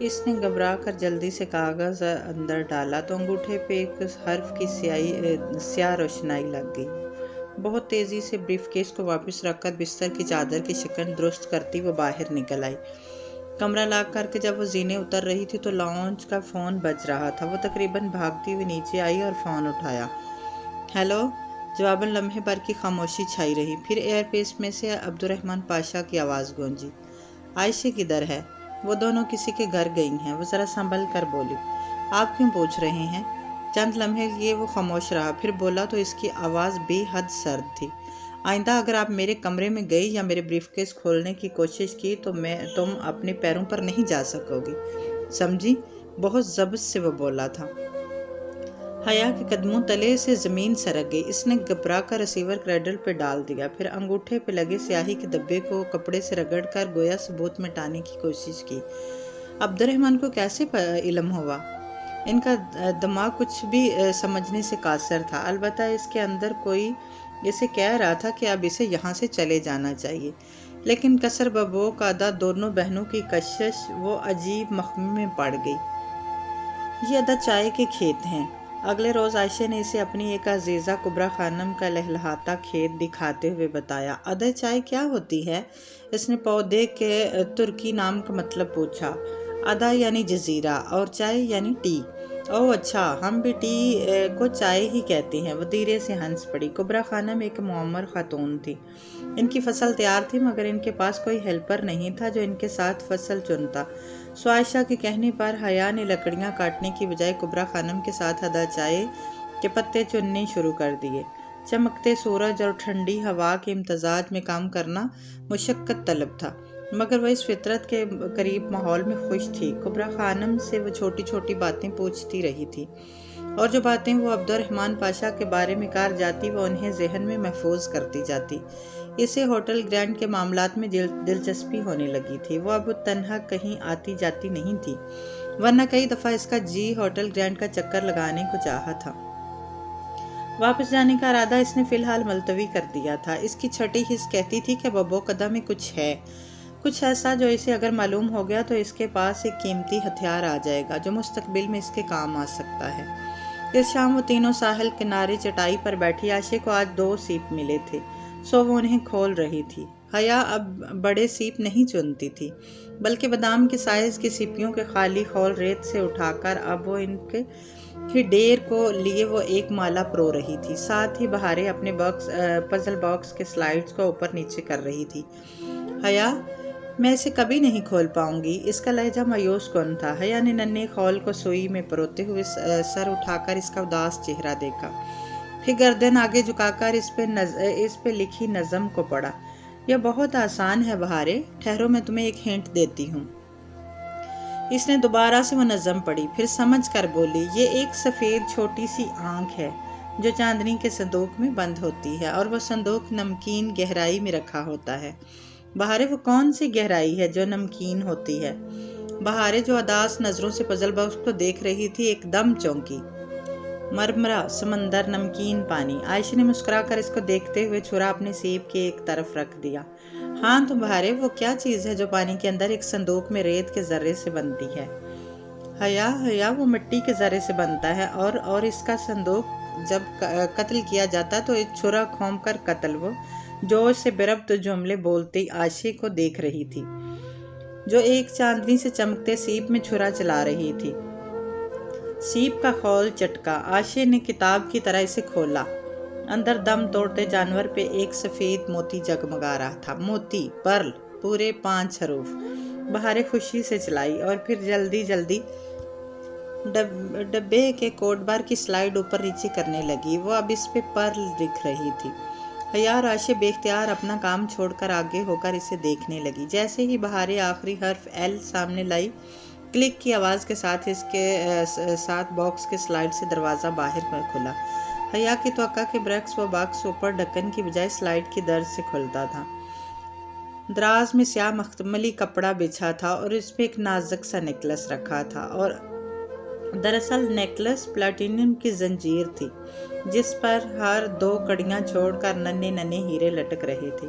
اس نے گھبرا کر جلدی سے کاغذ اندر ڈالا تو انگوٹھے پہ ایک حرف کی سیاہ روشنائی لگ گئی۔ بہت تیزی سے بریف کیس کو واپس رکھ کر بستر کی چادر کی شکن درست کرتی وہ باہر نکل آئی۔ کمرہ لاک کر کے جب وہ زینے اتر رہی تھی تو لاؤنج کا فون بج رہا تھا۔ وہ تقریباً بھاگتی ہوئی نیچے آئی اور فون اٹھایا۔ ہیلو؟ جواباً لمحے بھر کی خاموشی چھائی رہی۔ پھر ایئر پیس میں سے عبدالرحمن پاشا کی آواز گونجی۔ عائشہ کدھر ہے؟ وہ دونوں کسی کے گھر گئی ہیں، وہ ذرا سنبھل کر بولی۔ آپ کیوں پوچھ رہے ہیں؟ چند لمحے لیے وہ خاموش رہا، پھر بولا تو اس کی آواز بے حد سرد تھی۔ آئندہ اگر آپ میرے کمرے میں گئی یا میرے بریف کیس کھولنے کی کوشش کی تو تم اپنے پیروں پر نہیں جا سکو گی، سمجھی؟ بہت ضبط سے وہ بولا تھا۔ حیا کے قدموں تلے سے زمین سرک گئی۔ اس نے گھبرا کر ریسیور کریڈل پہ ڈال دیا، پھر انگوٹھے پہ لگے سیاہی کے دبے کو کپڑے سے رگڑ کر گویا ثبوت مٹانے کی کوشش کی۔ عبدالرحمن کو کیسے علم ہوا؟ ان کا دماغ کچھ بھی سمجھنے سے قاصر تھا، البتہ اس کے اندر کوئی اسے کہہ رہا تھا کہ اب اسے یہاں سے چلے جانا چاہیے، لیکن کثر ببوک ادا دونوں بہنوں کی کشش وہ عجیب مخمے میں پڑ گئی۔ یہ ادا چائے کے کھیت ہیں۔ اگلے روز عائشہ نے اسے اپنی ایک عزیزہ کبریٰ خانم کا لہلہاتا کھیت دکھاتے ہوئے بتایا۔ ادا چائے کیا ہوتی ہے؟ اس نے پودے کے ترکی نام کا مطلب پوچھا۔ ادا یعنی جزیرہ اور چائے یعنی ٹی۔ اوہ اچھا، ہم بھی ٹی کو چائے ہی کہتے ہیں۔ وہ دھیرے سے ہنس پڑی۔ کبریٰ خانم ایک معمر خاتون تھی۔ ان کی فصل تیار تھی مگر ان کے پاس کوئی ہیلپر نہیں تھا جو ان کے ساتھ فصل چنتا۔ سو عائشہ کے کہنے پر حیا نے لکڑیاں کاٹنے کی بجائے کبریٰ خانم کے ساتھ ادا چائے کے پتے چننے شروع کر دیے۔ چمکتے سورج اور ٹھنڈی ہوا کے امتزاج میں کام کرنا مشقت طلب تھا، مگر وہ اس فطرت کے قریب ماحول میں خوش تھی۔ کبریٰ خانم سے وہ چھوٹی چھوٹی باتیں پوچھتی رہی تھی، اور جو باتیں وہ عبدالرحمن پاشا کے بارے میں کار جاتی وہ انہیں ذہن میں محفوظ کرتی جاتی۔ اسے ہوٹل گرینڈ کے معاملات میں دلچسپی ہونے لگی تھی۔ وہ اب تنہا کہیں آتی جاتی نہیں تھی، ورنہ کئی دفعہ اس کا جی ہوٹل گرینڈ کا چکر لگانے کو چاہا تھا۔ واپس جانے کا ارادہ اس نے فی الحال ملتوی کر دیا تھا۔ اس کی چھٹی حس کہتی تھی کہ ببوقدہ میں کچھ ہے، کچھ ایسا جو اسے اگر معلوم ہو گیا تو اس کے پاس ایک قیمتی ہتھیار آ جائے گا جو مستقبل میں اس کے کام آ سکتا ہے۔ اس شام وہ تینوں ساحل کنارے چٹائی پر بیٹھی۔ عائشہ کو آج 2 سیپ ملے تھے، سو وہ انہیں کھول رہی تھی۔ حیا اب بڑے سیپ نہیں چنتی تھی، بلکہ بادام کے سائز کی سیپیوں کے خالی خول ریت سے اٹھا کر اب وہ ان کے ہی ڈیر کو لیے وہ ایک مالا پرو رہی تھی۔ ساتھ ہی بہاریں اپنے پزل باکس کے سلائڈز کو اوپر نیچے کر رہی تھی۔ حیا، میں اسے کبھی نہیں کھول پاؤں گی۔ اس کا لہجہ مایوس کن تھا۔ حیا نے ننھے خول کو سوئی میں پروتے ہوئے سر اٹھا کر اس کا اداس چہرہ دیکھا، پھر گردن آگے جھکا کر اس پہ لکھی نظم کو پڑھا۔ یہ بہت آسان ہے بہاریں، ٹھہرو میں تمہیں ایک ہنٹ دیتی ہوں۔ اس نے دوبارہ سے وہ نظم پڑھی، پھر سمجھ کر بولی، یہ ایک سفید چھوٹی سی آنکھ ہے جو چاندنی کے صندوق میں بند ہوتی ہے، اور وہ صندوق نمکین گہرائی میں رکھا ہوتا ہے۔ بہاریں، وہ کون سی گہرائی ہے جو نمکین ہوتی ہے؟ بہاریں جو اداس نظروں سے پزل باکس کو دیکھ رہی تھی ایک دم چونکی۔ مرمرہ، سمندر، نمکین پانی۔ عائشہ نے مسکرا کر اس کو دیکھتے ہوئے چھرا اپنے سیب کے ایک طرف رکھ دیا۔ ہاں تو بہاریں، وہ کیا چیز ہے جو پانی کے اندر ایک صندوق میں ریت کے ذرے سے بنتی ہے؟ حیا، وہ مٹی کے ذرے سے بنتا ہے، اور اس کا صندوق جب قتل کیا جاتا تو ایک چھرا کھوم کر قتل۔ وہ جوش سے بربط جملے بولتی عائشہ کو دیکھ رہی تھی، جو ایک چاندنی سے چمکتے سیب میں چھرا چلا رہی تھی۔ سیب کا خول چٹکا۔ عائشہ نے کتاب کی طرح اسے کھولا۔ اندر دم توڑتے جانور پہ ایک سفید موتی جگمگا رہا تھا۔ موتی، پرل، پورے 5 حروف۔ بہاریں خوشی سے چلائی، اور پھر جلدی ڈبے کے کوٹ بار کی سلائڈ اوپر نیچے کرنے لگی۔ وہ اب اس پہ پرل لکھ رہی تھی۔ حیا اور عائشہ بے اختیار اپنا کام چھوڑ کر آگے ہو کر اسے دیکھنے لگی۔ جیسے ہی بہاریں آخری حرف ایل سامنے لائی، کلک کی آواز کے ساتھ اس کے ساتھ باکس کے سلائڈ سے دروازہ باہر پر کھلا۔ حیا کی توقع کے برعکس وہ باکس اوپر ڈھکن کی بجائے سلائڈ کی درز سے کھلتا تھا۔ دراز میں سیاہ مخملی کپڑا بچھا تھا اور اس پہ ایک نازک سا نیکلس رکھا تھا، اور دراصل نیکلس پلاٹینم کی زنجیر تھی جس پر ہر 2 کڑیاں چھوڑ کر ننھے ہیرے لٹک رہے تھے۔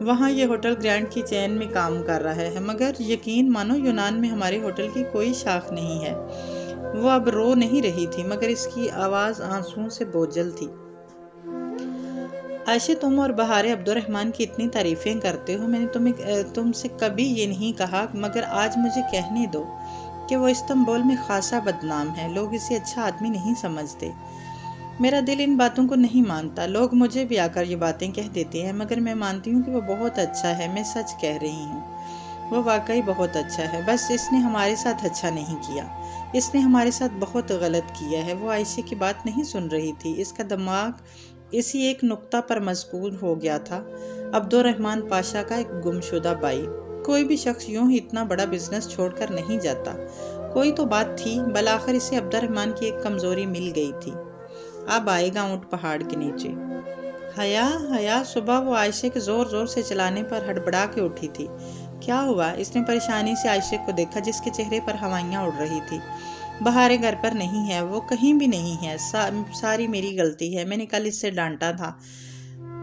وہاں یہ ہوٹل گرینڈ کی چین میں کام کر رہا ہے، مگر یقین مانو یونان میں ہمارے ہوٹل کی کوئی شاخ نہیں ہے۔ وہ اب رو نہیں رہی تھی، مگر اس کی آواز آنسوؤں سے بوجھل تھی۔ عائشہ، تم اور بہارے عبد الرحمن کی اتنی تعریفیں کرتے ہو، میں نے تم سے کبھی یہ نہیں کہا، مگر آج مجھے کہنے دو کہ وہ استنبول میں خاصا بدنام ہے، لوگ اسے اچھا آدمی نہیں سمجھتے۔ میرا دل ان باتوں کو نہیں مانتا، لوگ مجھے بھی آ کر یہ باتیں کہہ دیتے ہیں، مگر میں مانتی ہوں کہ وہ بہت اچھا ہے، میں سچ کہہ رہی ہوں۔ وہ واقعی بہت اچھا ہے، بس اس نے ہمارے ساتھ اچھا نہیں کیا، اس نے ہمارے ساتھ بہت غلط کیا ہے۔ وہ عائشہ کی بات نہیں سن رہی تھی، اس کا دماغ اسی ایک نقطہ پر مشغول ہو گیا تھا، عبد الرحمن پاشا کا ایک گمشدہ بھائی۔ کوئی بھی شخص یوں ہی اتنا بڑا بزنس چھوڑ کر نہیں جاتا، کوئی تو بات تھی، بالآخر اسے عبد الرحمن کی ایک کمزوری مل گئی تھی۔ اب آئے گا اونٹ پہاڑ کے نیچے۔ حیا صبح وہ عائشہ کے زور زور سے چلانے پر ہڑبڑا کے اٹھی تھی۔ کیا ہوا؟ اس نے پریشانی سے عائشہ کو دیکھا، جس کے چہرے پر ہوائیاں اڑ رہی تھی۔ بہارے گھر پر نہیں ہے، وہ کہیں بھی نہیں ہے، ساری میری غلطی ہے، میں نے کل اس سے ڈانٹا تھا۔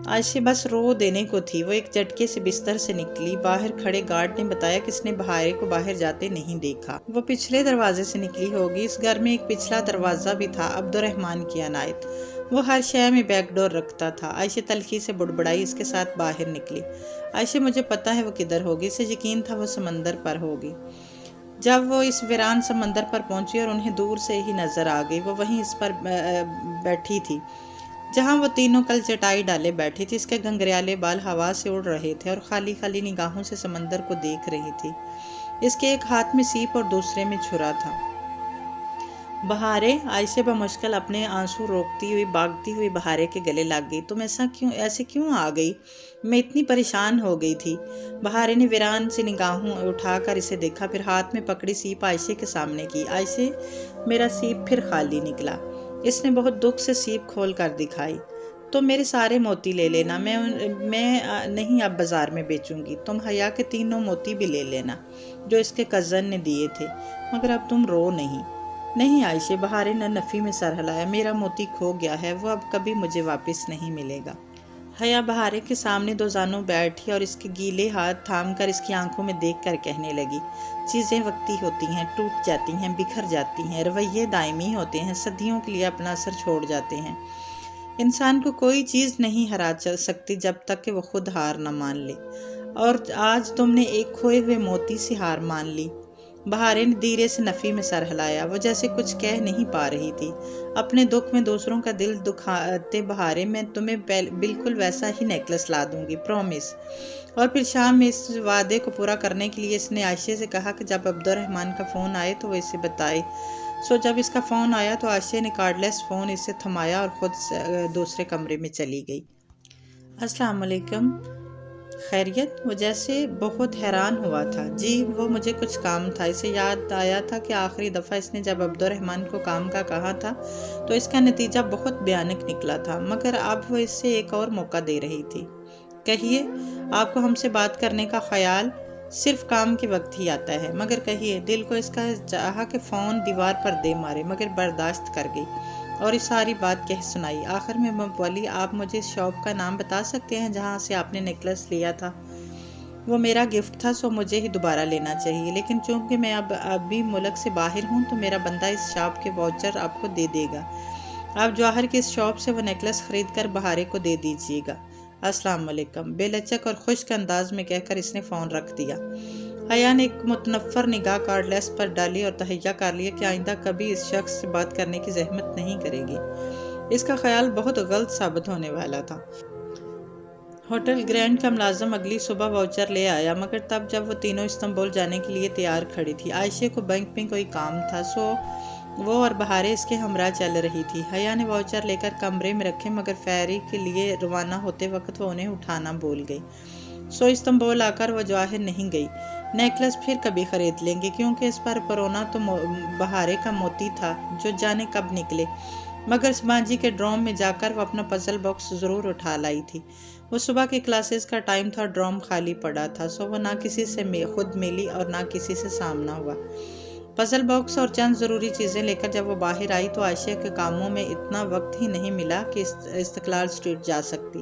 عائشہ بس رو دینے کو تھی، وہ ایک جھٹکے سے بستر سے نکلی۔ باہر کھڑے گارڈ نے بتایا کہ اس نے بہارے کو باہر جاتے نہیں دیکھا، وہ پچھلے دروازے سے نکلی ہوگی۔ اس گھر میں ایک پچھلا دروازہ بھی تھا، عبد الرحمن کی عنایت، وہ ہر شے میں بیک ڈور رکھتا تھا۔ عائشہ تلخی سے بڑبڑائی، اس کے ساتھ باہر نکلی۔ عائشہ، مجھے پتا ہے وہ کدھر ہوگی، اسے یقین تھا وہ سمندر پر ہوگی۔ جب وہ اس ویران سمندر پر پہنچی اور انہیں دور سے ہی نظر آ گئی، وہ وہیں اس پر بیٹھی تھی جہاں وہ تینوں کل چٹائی ڈالے بیٹھی تھی۔ اس کے گھنگریالے بال ہوا سے اڑ رہے تھے اور خالی خالی نگاہوں سے سمندر کو دیکھ رہی تھی۔ اس کے ایک ہاتھ میں سیپ اور دوسرے میں چھرا تھا۔ بہارے، عائشہ بمشکل اپنے آنسو روکتی ہوئی بھاگتی ہوئی بہارے کے گلے لگ گئی۔ تم ایسے کیوں آ گئی؟ میں اتنی پریشان ہو گئی تھی۔ بہارے نے ویران سے نگاہوں اٹھا کر اسے دیکھا، پھر ہاتھ میں پکڑی سیپ عائشہ کے سامنے کی۔ عائشہ، میرا سیپ پھر خالی نکلا۔ اس نے بہت دکھ سے سیپ کھول کر دکھائی۔ تم میرے سارے موتی لے لینا، میں نہیں اب بازار میں بیچوں گی۔ تم حیا کے 3 موتی بھی لے لینا جو اس کے کزن نے دیے تھے، مگر اب تم رو نہیں۔ نہیں عائشہ، بہارے نے نفی میں سر ہلایا، میرا موتی کھو گیا ہے، وہ اب کبھی مجھے واپس نہیں ملے گا۔ حیا بہارے کے سامنے 2 زانوں بیٹھی اور اس کے گیلے ہاتھ تھام کر اس کی آنکھوں میں دیکھ کر کہنے لگی، چیزیں وقتی ہوتی ہیں، ٹوٹ جاتی ہیں، بکھر جاتی ہیں، رویے دائمی ہوتے ہیں، صدیوں کے لیے اپنا اثر چھوڑ جاتے ہیں۔ انسان کو کوئی چیز نہیں ہرا سکتی جب تک کہ وہ خود ہار نہ مان لے، اور آج تم نے ایک کھوئے ہوئے موتی سے ہار مان لی۔ بہارے نے دھیرے سے نفی میں سر ہلایا، وہ جیسے کچھ کہہ نہیں پا رہی تھی۔ اپنے دکھ میں دوسروں کا دل دکھاتے بہارے، میں تمہیں بالکل ویسا ہی نیکلس لا دوں گی، پرومس۔ اور پھر شام میں اس وعدے کو پورا کرنے کے لیے اس نے عائشہ سے کہا کہ جب عبد الرحمن کا فون آئے تو وہ اسے بتائے۔ جب اس کا فون آیا تو عائشہ نے کارڈ لیس فون اسے تھمایا اور خود دوسرے کمرے میں چلی گئی۔ السلام علیکم، خیریت؟ وہ جیسے بہت حیران ہوا تھا۔ جی، وہ مجھے کچھ کام تھا۔ اسے یاد آیا تھا کہ آخری دفعہ اس نے جب عبد الرحمن کو کام کا کہا تھا تو اس کا نتیجہ بہت بھیانک نکلا تھا، مگر اب وہ اس سے ایک اور موقع دے رہی تھی۔ کہیے، آپ کو ہم سے بات کرنے کا خیال صرف کام کے وقت ہی آتا ہے، مگر کہیے۔ دل کو اس کا چاہا کہ فون دیوار پر دے مارے، مگر برداشت کر گئی اور یہ ساری بات کہہ سنائی۔ آخر میں بولی، آپ مجھے اس شاپ کا نام بتا سکتے ہیں جہاں سے آپ نے نیکلس لیا تھا؟ وہ میرا گفٹ تھا، سو مجھے ہی دوبارہ لینا چاہیے، لیکن چونکہ میں اب بھی ملک سے باہر ہوں تو میرا بندہ اس شاپ کے واؤچر آپ کو دے دے گا۔ آپ جواہر کی اس شاپ سے وہ نیکلس خرید کر بہارے کو دے دیجیے گا۔ السلام علیکم، بے لچک اور خشک انداز میں کہہ کر اس نے فون رکھ دیا۔ حیا نے ایک متنفر نگاہ کارڈ لیس پر ڈالی اور تہیہ کر لیا کہ آئندہ کبھی اس شخص سے بات کرنے کی زحمت نہیں کرے گی۔ اس کا خیال بہت غلط ثابت ہونے والا تھا۔ ہوٹل گرینڈ کا ملازم اگلی صبح واؤچر لے آیا، مگر تب جب وہ تینوں استنبول جانے کے لیے تیار کھڑی تھی۔ عائشہ کو بینک میں کوئی کام تھا، سو وہ اور بہارے اس کے ہمراہ چل رہی تھی۔ حیا نے واؤچر لے کر کمرے میں رکھے، مگر فیری کے لیے روانہ ہوتے وقت وہ انہیں اٹھانا بھول گئی۔ استنبول آ کر وہ جواہر نہیں گئی۔ نیکلس پھر کبھی خرید لیں گے، کیونکہ اس پر پرونا تو بہارے کا موتی تھا جو جانے کب نکلے، مگر ماجی کے ڈروم میں جا کر وہ اپنا پزل باکس ضرور اٹھا لائی تھی۔ وہ صبح کی کلاسز کا ٹائم تھا، ڈروم خالی پڑا تھا، سو وہ نہ کسی سے خود ملی اور نہ کسی سے سامنا ہوا۔ پزل باکس اور چند ضروری چیزیں لے کر جب وہ باہر آئی تو عائشہ کے کاموں میں اتنا وقت ہی نہیں ملا کہ استقلال اسٹریٹ جا سکتی۔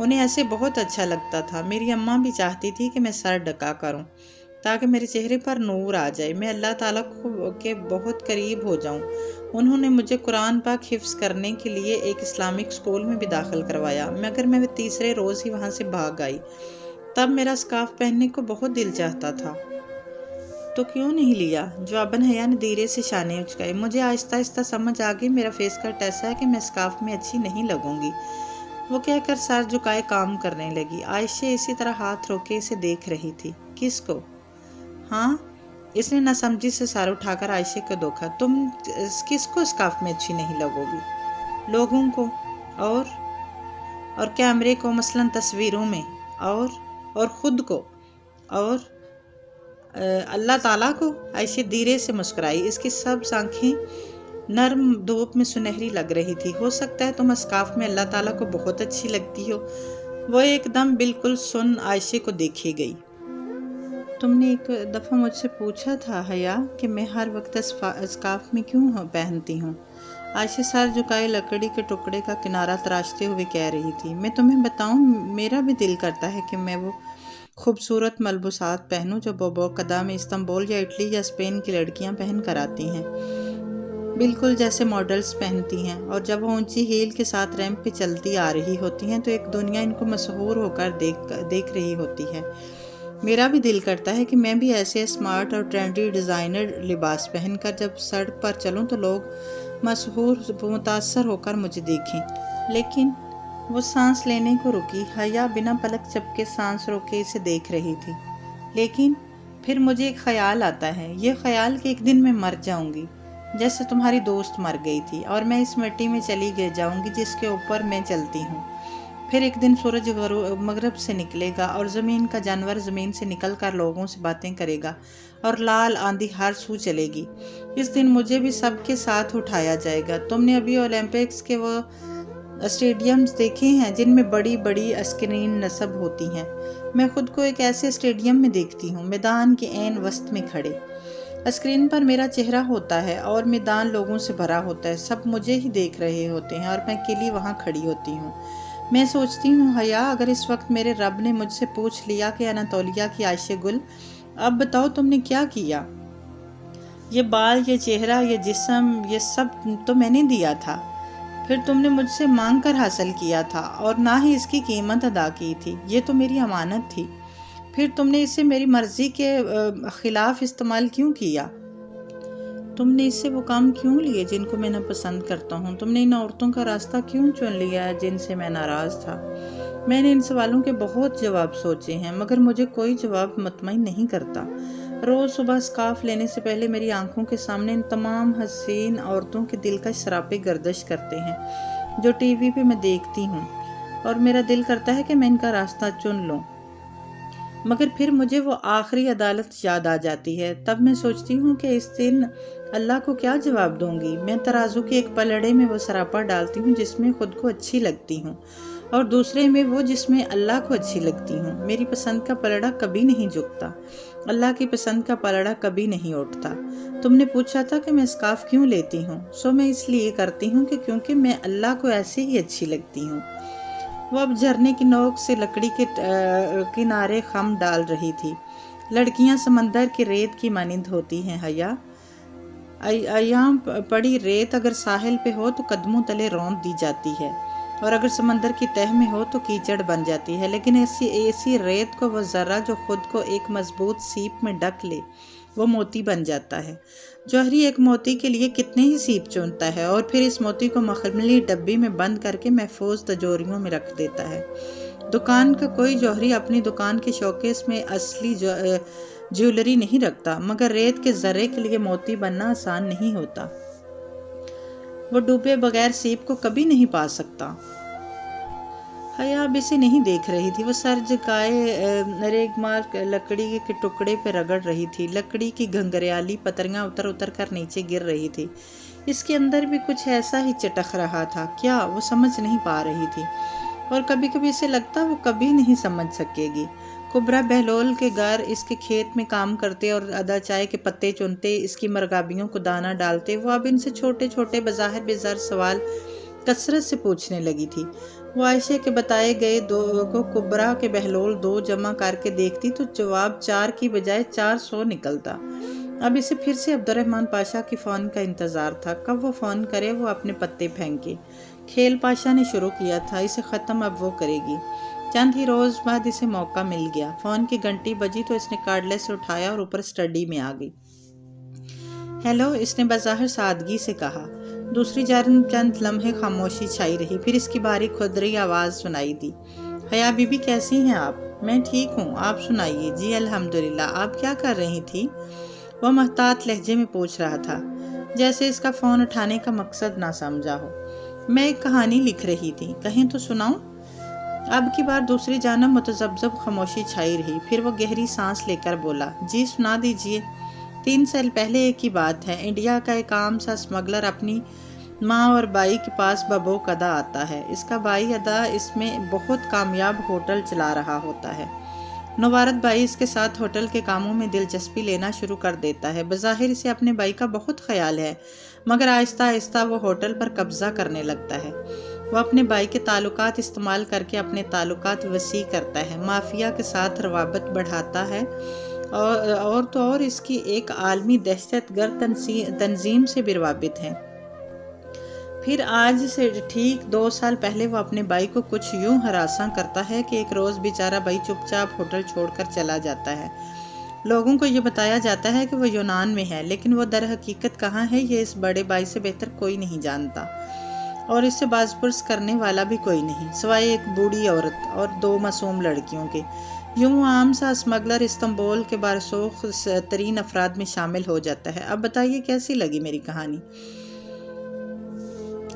انہیں ایسے بہت اچھا لگتا تھا۔ میری اماں بھی چاہتی تھی کہ میں سر ڈھکا کروں تاکہ میرے چہرے پر نور آ جائے، میں اللہ تعالیٰ کے بہت قریب ہو جاؤں۔ انہوں نے مجھے قرآن پاک حفظ کرنے کے لیے ایک اسلامک اسکول میں بھی داخل کروایا، مگر میں تیسرے روز ہی وہاں سے بھاگ آئی۔ تب میرا اسکارف پہننے کو بہت دل چاہتا تھا، تو کیوں نہیں لیا؟ جواباً حیا نے دھیرے سے شانے اچکائے۔ مجھے آہستہ آہستہ سمجھ آ گئی میرا فیس کٹ ایسا ہے کہ میں اسکارف میں اچھی نہیں لگوں گی، وہ کہہ کر سر جھکائے کام کرنے لگی۔ عائشہ اسی طرح ہاتھ روکے اسے دیکھ رہی تھی۔ کس کو؟ ہاں، اس نے ناسمجھی سے سر اٹھا کر عائشہ کو دیکھا۔ تم کس کو اسکارف میں اچھی نہیں لگو گی؟ لوگوں کو اور کیمرے کو، مثلاً تصویروں میں، اور خود کو، اور اللہ تعالیٰ کو۔ عائشہ دھیرے سے مسکرائی، اس کی سب آنکھیں نرم دھوپ میں سنہری لگ رہی تھی۔ ہو سکتا ہے تم اسکارف میں اللہ تعالیٰ کو بہت اچھی لگتی ہو۔ وہ ایک دم بالکل سن عائشہ کو دیکھے گئی۔ تم نے ایک دفعہ مجھ سے پوچھا تھا حیا کہ میں ہر وقت اسکارف میں کیوں پہنتی ہوں؟ عائشہ سر جھکائے لکڑی کے ٹکڑے کا کنارہ تراشتے ہوئے کہہ رہی تھی۔ میں تمہیں بتاؤں، میرا بھی دل کرتا ہے کہ میں وہ خوبصورت ملبوسات پہنوں جو بوقدا میں استنبول یا اٹلی یا اسپین کی لڑکیاں پہن کر آتی ہیں، بالکل جیسے ماڈلز پہنتی ہیں، اور جب وہ اونچی ہیل کے ساتھ ریمپ پہ چلتی آ رہی ہوتی ہیں تو ایک دنیا ان کو مسحور ہو کر دیکھ رہی ہوتی ہے۔ میرا بھی دل کرتا ہے کہ میں بھی ایسے اسمارٹ اور ٹرینڈی ڈیزائنر لباس پہن کر جب سڑک پر چلوں تو لوگ متاثر ہو کر مجھے دیکھیں۔ لیکن وہ سانس لینے کو رکی۔ حیا بنا پلک جھپکے سانس روکے اسے دیکھ رہی تھی۔ لیکن پھر مجھے ایک خیال آتا ہے، یہ خیال کہ ایک دن میں مر جاؤں گی جیسے تمہاری دوست مر گئی تھی، اور میں اس مٹی میں چلی جاؤں گی جس کے اوپر میں چلتی ہوں۔ پھر ایک دن سورج مغرب سے نکلے گا اور زمین کا جانور زمین سے نکل کر لوگوں سے باتیں کرے گا، اور لال آندھی ہر سو چلے گی۔ اس دن مجھے بھی سب کے ساتھ اٹھایا جائے گا۔ تم نے ابھی اولمپکس کے وہ اسٹیڈیمز دیکھے ہیں جن میں بڑی بڑی اسکرین نصب ہوتی ہیں؟ میں خود کو ایک ایسے اسٹیڈیم میں دیکھتی ہوں، میدان کے عین وسط میں کھڑے۔ اسکرین پر میرا چہرہ ہوتا ہے اور میدان لوگوں سے بھرا ہوتا ہے، سب مجھے ہی دیکھ رہے ہوتے ہیں اور میں اکیلی وہاں کھڑی ہوتی ہوں۔ میں سوچتی ہوں حیا، اگر اس وقت میرے رب نے مجھ سے پوچھ لیا کہ اناطولیہ کی عائشہ گل، اب بتاؤ تم نے کیا کیا؟ یہ بال، یہ چہرہ، یہ جسم، یہ سب تو میں نے دیا تھا، پھر تم نے مجھ سے مانگ کر حاصل کیا تھا اور نہ ہی اس کی قیمت ادا کی تھی، یہ تو میری امانت تھی، پھر تم نے اسے میری مرضی کے خلاف استعمال کیوں کیا؟ تم نے اس سے وہ کام کیوں لیے جن کو میں ناپسند کرتا ہوں؟ تم نے ان عورتوں کا راستہ کیوں چن لیا جن سے میں ناراض تھا؟ میں نے ان سوالوں کے بہت جواب سوچے ہیں، مگر مجھے کوئی جواب مطمئن نہیں کرتا۔ روز صبح اسکارف لینے سے پہلے میری آنکھوں کے سامنے ان تمام حسین عورتوں کے دلکش سراپے گردش کرتے ہیں جو ٹی وی پہ میں دیکھتی ہوں، اور میرا دل کرتا ہے کہ میں ان کا راستہ چن لوں، مگر پھر مجھے وہ آخری عدالت یاد آ جاتی ہے۔ تب میں سوچتی ہوں کہ اس دن اللہ کو کیا جواب دوں گی۔ میں ترازو کے ایک پلڑے میں وہ سراپا ڈالتی ہوں جس میں خود کو اچھی لگتی ہوں، اور دوسرے میں وہ جس میں اللہ کو اچھی لگتی ہوں۔ میری پسند کا پلڑا کبھی نہیں جھکتا، اللہ کی پسند کا پلڑا کبھی نہیں اٹھتا۔ تم نے پوچھا تھا کہ میں اسکارف کیوں لیتی ہوں، میں اس لیے کرتی ہوں کہ کیونکہ میں اللہ کو ایسے ہی اچھی لگتی ہوں۔ وہ اب جھرنے کی نوک سے لکڑی کے کنارے خم ڈال رہی تھی۔ لڑکیاں سمندر کی ریت کی مانند ہوتی ہیں حیا، ایام پڑی ریت اگر ساحل پہ ہو تو قدموں تلے روند دی جاتی ہے، اور اگر سمندر کی تہہ میں ہو تو کیچڑ بن جاتی ہے، لیکن ایسی ریت کو وہ ذرہ جو خود کو ایک مضبوط سیپ میں ڈک لے وہ موتی بن جاتا ہے۔ جوہری ایک موتی کے لیے کتنے ہی سیپ چنتا ہے اور پھر اس موتی کو مخملی ڈبی میں بند کر کے محفوظ تجوریوں میں رکھ دیتا ہے۔ دکان کا کوئی جوہری اپنی دکان کے شوکیس میں اصلی جیولری نہیں رکھتا، مگر ریت کے ذرے کے لیے موتی بننا آسان نہیں ہوتا۔ وہ ڈوبے بغیر سیپ کو کبھی نہیں پا سکتا۔ حیا اب اسے نہیں دیکھ رہی تھی، وہ سر جھکائے ریگمار لکڑی کے ٹکڑے پہ رگڑ رہی تھی۔ لکڑی کی گھنگریالی پتریاں اتر کر نیچے گر رہی تھی۔ اس کے اندر بھی کچھ ایسا ہی چٹخ رہا تھا، کیا وہ سمجھ نہیں پا رہی تھی، اور کبھی کبھی اسے لگتا وہ کبھی نہیں سمجھ سکے گی۔ کبرا بہلول کے گھر اس کے کھیت میں کام کرتے اور ادا چائے کے پتے چنتے، اس کی مرغابیوں کو دانہ ڈالتے، وہ اب ان سے چھوٹے چھوٹے بظاہر بے زر سوال کثرت سے پوچھنے لگی تھی۔ وہ عائشہ کے بتائے گئے دو کو کبرا کے بہلول 2 جمع کر کے دیکھتی تو جواب 4 کی بجائے 400 نکلتا۔ اب اسے پھر سے عبد الرحمن پاشا کی فون کا انتظار تھا۔ کب وہ فون کرے وہ اپنے پتے پھینکے۔ کھیل پاشا نے شروع کیا تھا، اسے ختم اب وہ کرے گی۔ چند ہی روز بعد اسے موقع مل گیا۔ فون کی گھنٹی بجی تو اس نے کارڈ لیس اٹھایا اور اوپر اسٹڈی میں آ گئی۔ ہیلو، اس نے بظاہر سادگی سے کہا۔ دوسری جانب چند لمحے خاموشی چھائی رہی، پھر اس کی باریک کھدری آواز سنائی دی۔ حیا بی بی کیسی ہیں آپ؟ میں ٹھیک ہوں، آپ سنائیے؟ جی الحمدللہ۔ آپ کیا کر رہی تھی؟ وہ محتاط لہجے میں پوچھ رہا تھا، جیسے اس کا فون اٹھانے کا مقصد نہ سمجھا ہو۔ میں ایک کہانی لکھ رہی تھی، کہیں تو سناؤں؟ اب کی بار دوسری جانب متذبذب خاموشی چھائی رہی، پھر وہ گہری سانس لے کر بولا، جی سنا دیجیے۔ 3 سال پہلے ایک ہی بات ہے، انڈیا کا ایک عام سا اسمگلر اپنی ماں اور بائی کے پاس ببوک ادا آتا ہے۔ اس کا بائی ادا اس میں بہت کامیاب ہوٹل چلا رہا ہوتا ہے۔ نوارت بائی اس کے ساتھ ہوٹل کے کاموں میں دلچسپی لینا شروع کر دیتا ہے۔ بظاہر اسے اپنے بائی کا بہت خیال ہے، مگر آہستہ آہستہ وہ ہوٹل پر قبضہ کرنے لگتا ہے۔ وہ اپنے بائی کے تعلقات استعمال کر کے اپنے تعلقات وسیع کرتا ہے، مافیا کے ساتھ روابط بڑھاتا ہے اور تو اور اس کی ایک عالمی دہشت گرد تنظیم سے بھی روابط ہیں۔ پھر آج سے ٹھیک 2 سال پہلے وہ اپنے بھائی کو کچھ یوں ہراساں کرتا ہے کہ ایک روز بیچارہ بھائی چپ چاپ ہوٹل چھوڑ کر چلا جاتا ہے۔ لوگوں کو یہ بتایا جاتا ہے کہ وہ یونان میں ہے، لیکن وہ در حقیقت کہاں ہے یہ اس بڑے بھائی سے بہتر کوئی نہیں جانتا، اور اس سے باز پرس کرنے والا بھی کوئی نہیں، سوائے ایک بوڑھی عورت اور 2 معصوم لڑکیوں کے۔ یوں عام سا اسمگلر استنبول کے بارسوخ ترین افراد میں شامل ہو جاتا ہے۔ اب بتائیے کیسی لگی میری کہانی؟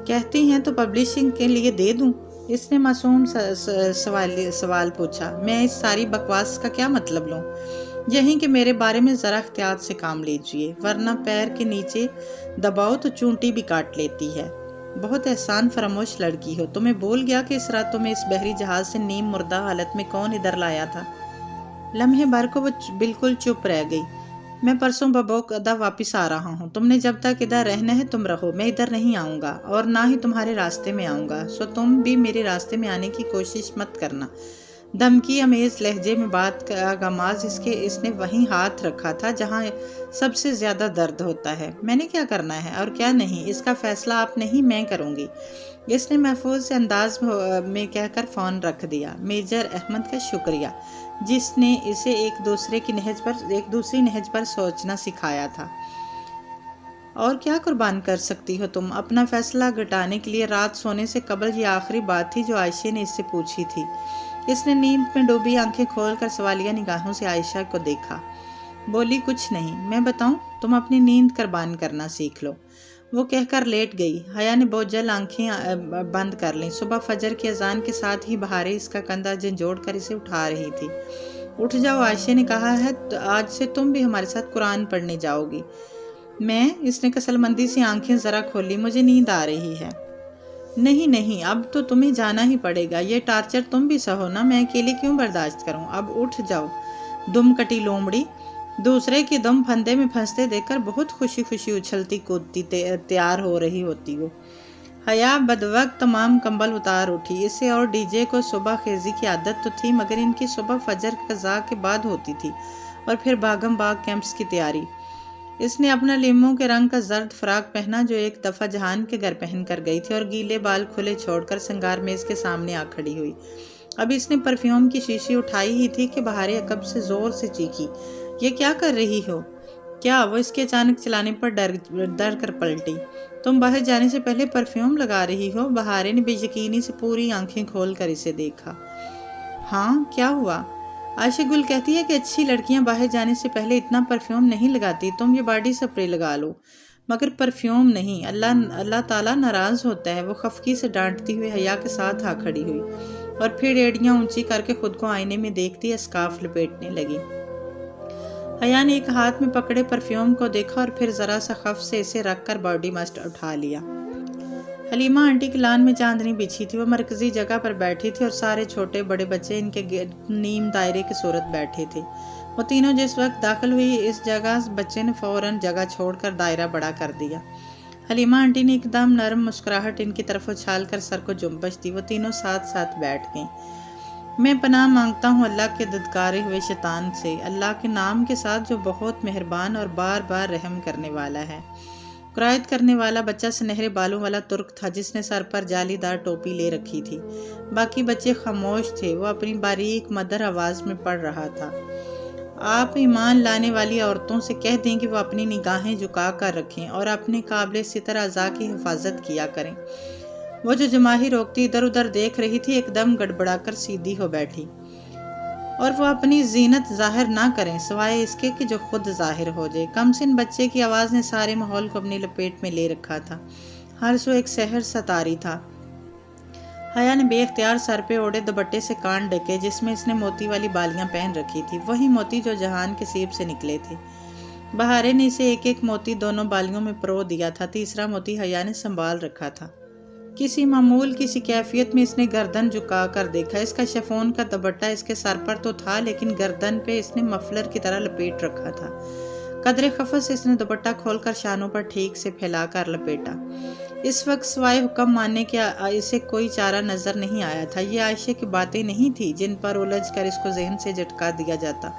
کہتی ہیں تو پبلشنگ کے لیے دے دوں؟ اس نے معصوم سوال پوچھا۔ میں اس ساری بکواس کا کیا مطلب لوں؟ یہیں کہ میرے بارے میں ذرا احتیاط سے کام لیجیے، ورنہ پیر کے نیچے دباؤ تو چونٹی بھی کاٹ لیتی ہے۔ بہت احسان فراموش لڑکی ہو، تمہیں بھول گیا کہ اس رات تمہیں اس بحری جہاز سے نیم مردہ حالت میں کون ادھر لایا تھا؟ لمحے بھر کو وہ بالکل چپ رہ گئی۔ میں پرسوں ببوک ادا واپس آ رہا ہوں، تم نے جب تک ادھر رہنا ہے تم رہو، میں ادھر نہیں آؤں گا اور نہ ہی تمہارے راستے میں آؤں گا، سو تم بھی میرے راستے میں آنے کی کوشش مت کرنا۔ دھمکی امیز لہجے میں بات کا آغاز اس نے وہیں ہاتھ رکھا تھا جہاں سب سے زیادہ درد ہوتا ہے۔ میں نے کیا کرنا ہے اور کیا نہیں، اس کا فیصلہ آپ نہیں میں کروں گی، اس نے محفوظ سے انداز میں کہہ کر فون رکھ دیا۔ میجر احمد کا شکریہ، جس نے اسے ایک دوسری نہج پر سوچنا سکھایا تھا۔ اور کیا قربان کر سکتی ہو تم؟ اپنا فیصلہ گھٹانے کے لیے رات سونے سے قبل یہ آخری بات تھی جو عائشہ نے اس سے پوچھی تھی۔ اس نے نیند میں ڈوبی آنکھیں کھول کر سوالیہ نگاہوں سے عائشہ کو دیکھا۔ بولی، کچھ نہیں، میں بتاؤں؟ تم اپنی نیند قربان کرنا سیکھ لو۔ وہ کہہ کر لیٹ گئی۔ حیا نے بوجھل آنکھیں بند کر لیں۔ صبح فجر کی اذان کے ساتھ ہی بہاریں اس کا کندھا جھنجھوڑ کر اسے اٹھا رہی تھی۔ اٹھ جاؤ، عائشہ نے کہا ہے، آج سے تم بھی ہمارے ساتھ قرآن پڑھنے جاؤ گی۔ میں؟ اس نے کسل مندی سے آنکھیں ذرا کھولی۔ مجھے نیند آ رہی ہے۔ نہیں، اب تو تمہیں جانا ہی پڑے گا، یہ ٹارچر تم بھی سہو نا، میں اکیلی کیوں برداشت کروں؟ اب اٹھ جاؤ، دم کٹی لومڑی۔ دوسرے کے دم پھندے میں پھنستے دیکھ کر بہت خوشی اچھلتی کودتی تیار ہو رہی ہوتی وہ۔ حیا بدوقت تمام کمبل اتار اٹھی۔ اسے اور ڈی جے کو صبح خیزی کی عادت تو تھی، مگر ان کی صبح فجر قضاء کے بعد ہوتی تھی اور پھر بھاگم بھاگ کیمپس کی تیاری۔ اس نے اپنا لیموں کے رنگ کا زرد فراق پہنا جو ایک دفعہ جہان کے گھر پہن کر گئی تھی، اور گیلے بال کھلے چھوڑ کر سنگار میز کے سامنے آ کھڑی ہوئی۔ اب اس نے پرفیوم کی شیشی اٹھائی ہی تھی کہ بہاریں عقب سے زور سے چیخی، یہ کیا کر رہی ہو؟ کیا؟ وہ اس کے اچانک چلانے پر ڈر کر پلٹی۔ تم باہر جانے سے پہلے پرفیوم لگا رہی ہو؟ بہاریں نے بے یقینی سے پوری آنکھیں کھول کر اسے دیکھا۔ ہاں، کیا ہوا؟ عائشہ گل کہتی ہے کہ اچھی لڑکیاں باہر جانے سے پہلے اتنا پرفیوم نہیں لگاتی، تم یہ باڈی سپرے لگا لو، مگر پرفیوم نہیں، اللہ تعالیٰ ناراض ہوتا ہے۔ وہ خفگی سے ڈانٹتی ہوئی حیا کے ساتھ آ کھڑی ہوئی اور پھر ایڑیاں اونچی کر کے خود کو آئینے میں دیکھتی اسکارف لپیٹنے لگی۔ حیا نے ایک ہاتھ میں پکڑے پرفیوم کو دیکھا اور پھر ذرا سا خف سے اسے رکھ کر باڈی مسٹ اٹھا لیا۔ حلیمہ آنٹی کی لان میں چاندنی بچھی تھی، وہ مرکزی جگہ پر بیٹھی تھی اور سارے چھوٹے بڑے بچے ان کے نیم دائرے کی صورت بیٹھے تھے۔ وہ تینوں جس وقت داخل ہوئی اس جگہ، بچے نے فوراً جگہ چھوڑ کر دائرہ بڑا کر دیا۔ حلیمہ آنٹی نے ایک دم نرم مسکراہٹ ان کی طرف اچھال کر سر کو جنبش دی۔ وہ تینوں ساتھ ساتھ بیٹھ گئیں۔ میں پناہ مانگتا ہوں اللہ کے دھتکارے ہوئے شیطان سے، اللہ کے نام کے ساتھ جو بہت مہربان اور بار بار رحم کرنے والا ہے۔ قرائت کرنے والا بچہ سنہرے بالوں والا ترک تھا جس نے سر پر جالی دار ٹوپی لے رکھی تھی۔ باقی بچے خاموش تھے۔ وہ اپنی باریک مدر آواز میں پڑھ رہا تھا، آپ ایمان لانے والی عورتوں سے کہہ دیں کہ وہ اپنی نگاہیں جھکا کر رکھیں اور اپنے قابل ستر اعضاء کی حفاظت کیا کریں۔ وہ جو جماہیر روکتی ادھر ادھر دیکھ رہی تھی ایک دم گڑبڑا کر سیدھی ہو بیٹھی، اور وہ اپنی زینت ظاہر نہ کریں سوائے اس کے کہ جو خود ظاہر ہو جائے۔ کم سن بچے کی آواز نے سارے ماحول کو اپنی لپیٹ میں لے رکھا تھا۔ ہر سو ایک سحر ستاری تھا۔ حیا نے بے اختیار سر پہ اوڑے دوپٹے سے کان ڈھکے جس میں اس نے موتی والی بالیاں پہن رکھی تھی، وہی موتی جو جہان کے سیب سے نکلے تھے۔ بہارے نے اسے ایک ایک موتی دونوں بالیوں میں پرو دیا تھا، تیسرا موتی حیا نے سنبھال رکھا تھا۔ کسی معمول کسی کیفیت میں اس نے گردن جھکا کر دیکھا۔ اس کا شفون کا دوپٹہ اس کے سر پر تو تھا لیکن گردن پہ اس نے مفلر کی طرح لپیٹ رکھا تھا۔ قدرے خفت سے اس نے دوپٹہ کھول کر شانوں پر ٹھیک سے پھیلا کر لپیٹا۔ اس وقت سوائے حکم ماننے کے اسے کوئی چارہ نظر نہیں آیا تھا۔ یہ عائشہ کی باتیں نہیں تھی جن پر الجھ کر اس کو ذہن سے جھٹکا دیا جاتا۔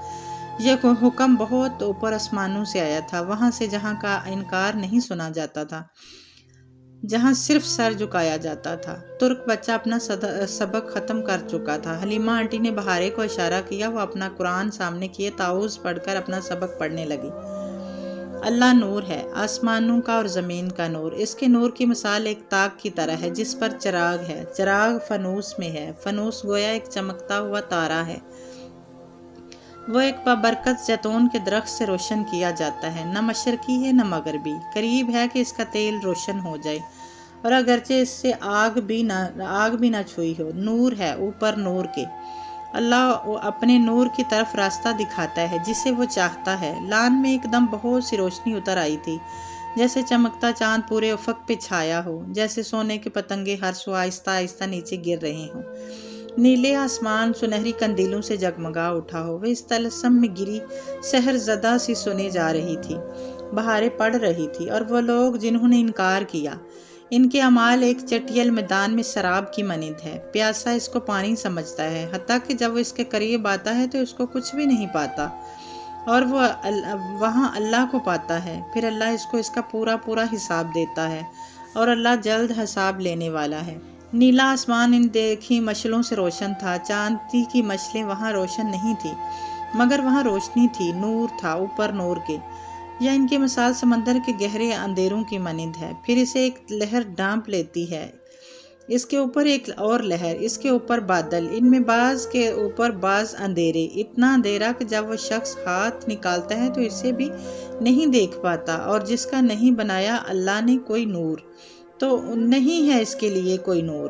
یہ حکم بہت اوپر آسمانوں سے آیا تھا، وہاں سے جہاں کا انکار نہیں سنا جاتا تھا، جہاں صرف سر جھکایا جاتا تھا۔ ترک بچہ اپنا سبق ختم کر چکا تھا۔ حلیمہ آنٹی نے بہارے کو اشارہ کیا، وہ اپنا قرآن سامنے کیے تعوذ پڑھ کر اپنا سبق پڑھنے لگی۔ اللہ نور ہے، آسمانوں کا اور زمین کا نور۔ اس کے نور کی مثال ایک تاک کی طرح ہے جس پر چراغ ہے۔ چراغ فانوس میں ہے، فانوس گویا ایک چمکتا ہوا تارا ہے۔ وہ ایک بابرکت زیتون کے درخت سے روشن کیا جاتا ہے، نہ مشرقی ہے نہ مغربی، قریب ہے کہ اس کا تیل روشن ہو جائے، اور اگرچہ اس سے آگ بھی نہ چھوئی ہو۔ نور ہے اوپر نور کے۔ اللہ اپنے نور کی طرف راستہ دکھاتا ہے جسے وہ چاہتا ہے۔ لان میں ایک دم بہت سی روشنی اتر آئی تھی، جیسے چمکتا چاند پورے افق پہ چھایا ہو، جیسے سونے کے پتنگے ہر سو آہستہ آہستہ نیچے گر رہے ہوں۔ نیلے آسمان سنہری کندیلوں سے جگمگا اٹھا ہو۔ وہ اس طلسم میں گری سحر زدہ سی سنی جا رہی تھی، بہاریں پڑ رہی تھی، اور وہ لوگ جنہوں نے انکار کیا، ان کے اعمال ایک چٹیل میدان میں سراب کی مانند ہے۔ پیاسا اس کو پانی سمجھتا ہے، حتیٰ کہ جب وہ اس کے قریب آتا ہے تو اس کو کچھ بھی نہیں پاتا، اور وہ وہاں اللہ کو پاتا ہے۔ پھر اللہ اس کو اس کا پورا حساب دیتا ہے، اور اللہ جلد حساب لینے والا ہے۔ نیلا آسمان ان دیکھی مشلوں سے روشن تھا۔ چاندی کی مشلیں وہاں روشن نہیں تھی، مگر وہاں روشنی تھی، نور تھا اوپر نور کے، یا ان کی مثال سمندر کے گہرے اندھیروں کی مانند ہے۔ پھر اسے ایک لہر ڈانپ لیتی ہے، اس کے اوپر ایک اور لہر، اس کے اوپر بادل، ان میں بعض کے اوپر بعض اندھیرے، اتنا اندھیرا کہ جب وہ شخص ہاتھ نکالتا ہے تو اسے بھی نہیں دیکھ پاتا، اور جس کا نہیں بنایا اللہ نے کوئی نور، تو نہیں ہے اس کے لیے کوئی نور۔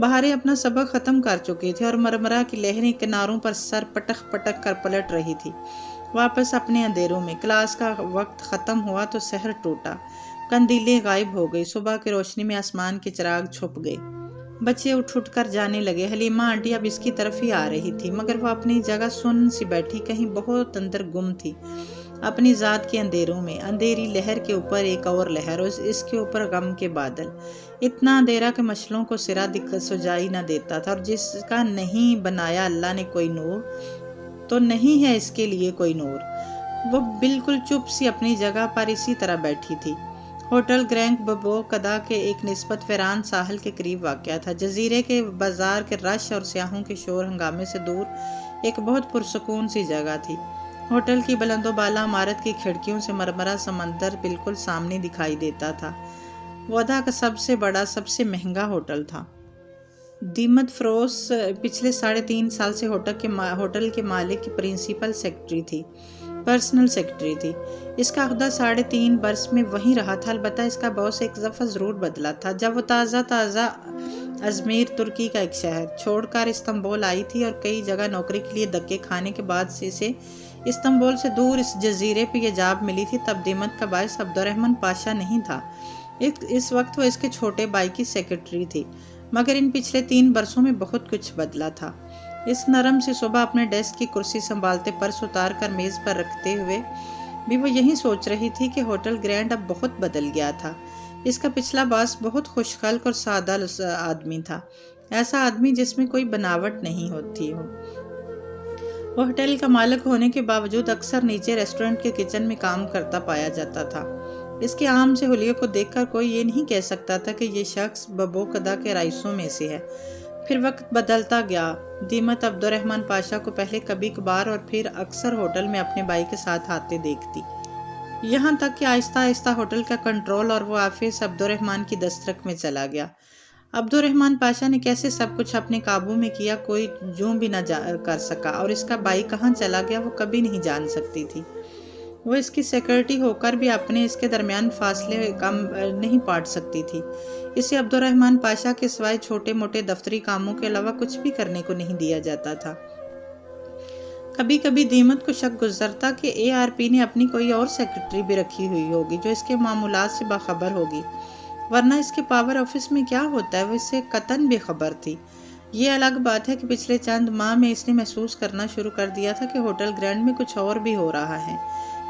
بہاریں اپنا سبق ختم کر چکے تھے اور مرمرہ کی لہریں کناروں پر سر پٹک پٹک کر پلٹ رہی تھی واپس اپنے اندھیروں میں۔ کلاس کا وقت ختم ہوا تو سحر ٹوٹا، کندیلیں غائب ہو گئی، صبح کی روشنی میں آسمان کے چراغ چھپ گئے۔ بچے اٹھ کر جانے لگے۔ حلیمہ آنٹی اب اس کی طرف ہی آ رہی تھی، مگر وہ اپنی جگہ سن سی بیٹھی، کہیں بہت اندر گم تھی اپنی ذات کے اندھیروں میں۔ اندھیری لہر کے اوپر ایک اور لہر، اور اس کے اوپر غم کے بادل، اتنا اندھیرا کہ مشلوں کو سرا سجائی نہ دیتا تھا، اور جس کا نہیں بنایا اللہ نے کوئی نور، تو نہیں ہے اس کے لیے کوئی نور۔ وہ بالکل چپ سی اپنی جگہ پر اسی طرح بیٹھی تھی۔ ہوٹل گرینک ببو کدا کے ایک نسبت ویران ساحل کے قریب واقع تھا۔ جزیرے کے بازار کے رش اور سیاحوں کے شور ہنگامے سے دور ایک بہت پرسکون سی جگہ تھی۔ ہوٹل کی بلند و بالا عمارت کی کھڑکیوں سے مرمرہ سمندر بالکل سامنے دکھائی دیتا تھا۔ ودا کا سب سے بڑا، سب سے مہنگا ہوٹل تھا۔ دیمت فروز پچھلے 3.5 سال سے ہوٹل کے مالک کی پرنسپل سیکرٹری تھی، پرسنل سیکرٹری تھی۔ اس کا عہدہ 3.5 برس میں وہیں رہا تھا، البتہ اس کا باس ایک دفعہ ضرور بدلا تھا جب وہ تازہ ازمیر، ترکی کا ایک شہر، چھوڑ کر استنبول آئی تھی، اور کئی جگہ نوکری کے لیے دھکے کھانے کے بعد سے اسے استنبول سے دور اس جزیرے پہ یہ جاب ملی تھی۔ تب دیمت کا باعث عبدالرحمن پاشا نہیں تھا، اس وقت وہ اس کے چھوٹے بھائی کی سیکرٹری تھی، مگر ان پچھلے 3 برسوں میں بہت کچھ بدلا تھا۔ اس نرم سے صبح اپنے ڈیسک کی کرسی سنبھالتے، پرس اتار کر میز پر رکھتے ہوئے بھی وہ یہی سوچ رہی تھی کہ ہوٹل گرینڈ اب بہت بدل گیا تھا۔ اس کا پچھلا باس بہت خوش خلق اور سادہ آدمی تھا، ایسا آدمی جس میں کوئی بناوٹ نہیں ہوتی ہو۔ وہ ہوٹل کا مالک ہونے کے باوجود اکثر نیچے ریسٹورنٹ کے کچن میں کام کرتا پایا جاتا تھا۔ اس کے عام سے حلیے کو دیکھ کر کوئی یہ نہیں کہہ سکتا تھا کہ یہ شخص ببوقدا کے رئیسوں میں سے ہے۔ پھر وقت بدلتا گیا۔ دیمت عبد الرحمن پاشا کو پہلے کبھی کبھار اور پھر اکثر ہوٹل میں اپنے بھائی کے ساتھ آتے دیکھتی، یہاں تک کہ آہستہ آہستہ ہوٹل کا کنٹرول اور وہ آفس عبد الرحمن کی دسترک میں چلا گیا۔ عبد الرحمن پاشا نے کیسے سب کچھ اپنے قابو میں کیا کوئی جوں بھی نہ کر سکا، اور اس کا بھائی کہاں چلا گیا وہ کبھی نہیں جان سکتی تھی۔ وہ اس کی سیکرٹری ہو کر بھی اپنے اس کے درمیان فاصلے کم نہیں پاٹ سکتی تھی۔ اسے عبد الرحمن پاشا کے سوائے چھوٹے موٹے دفتری کاموں کے علاوہ کچھ بھی کرنے کو نہیں دیا جاتا تھا۔ کبھی کبھی دیمت کو شک گزرتا کہ ARP نے اپنی کوئی اور سیکرٹری بھی رکھی ہوئی ہوگی جو اس کے معمولات سے باخبر ہوگی، ورنہ اس کے پاور آفس میں کیا ہوتا ہے وہ اس سے قطعاً بے خبر تھی۔ یہ الگ بات ہے کہ پچھلے چند ماہ میں اس نے محسوس کرنا شروع کر دیا تھا کہ ہوٹل گرینڈ میں کچھ اور بھی ہو رہا ہے،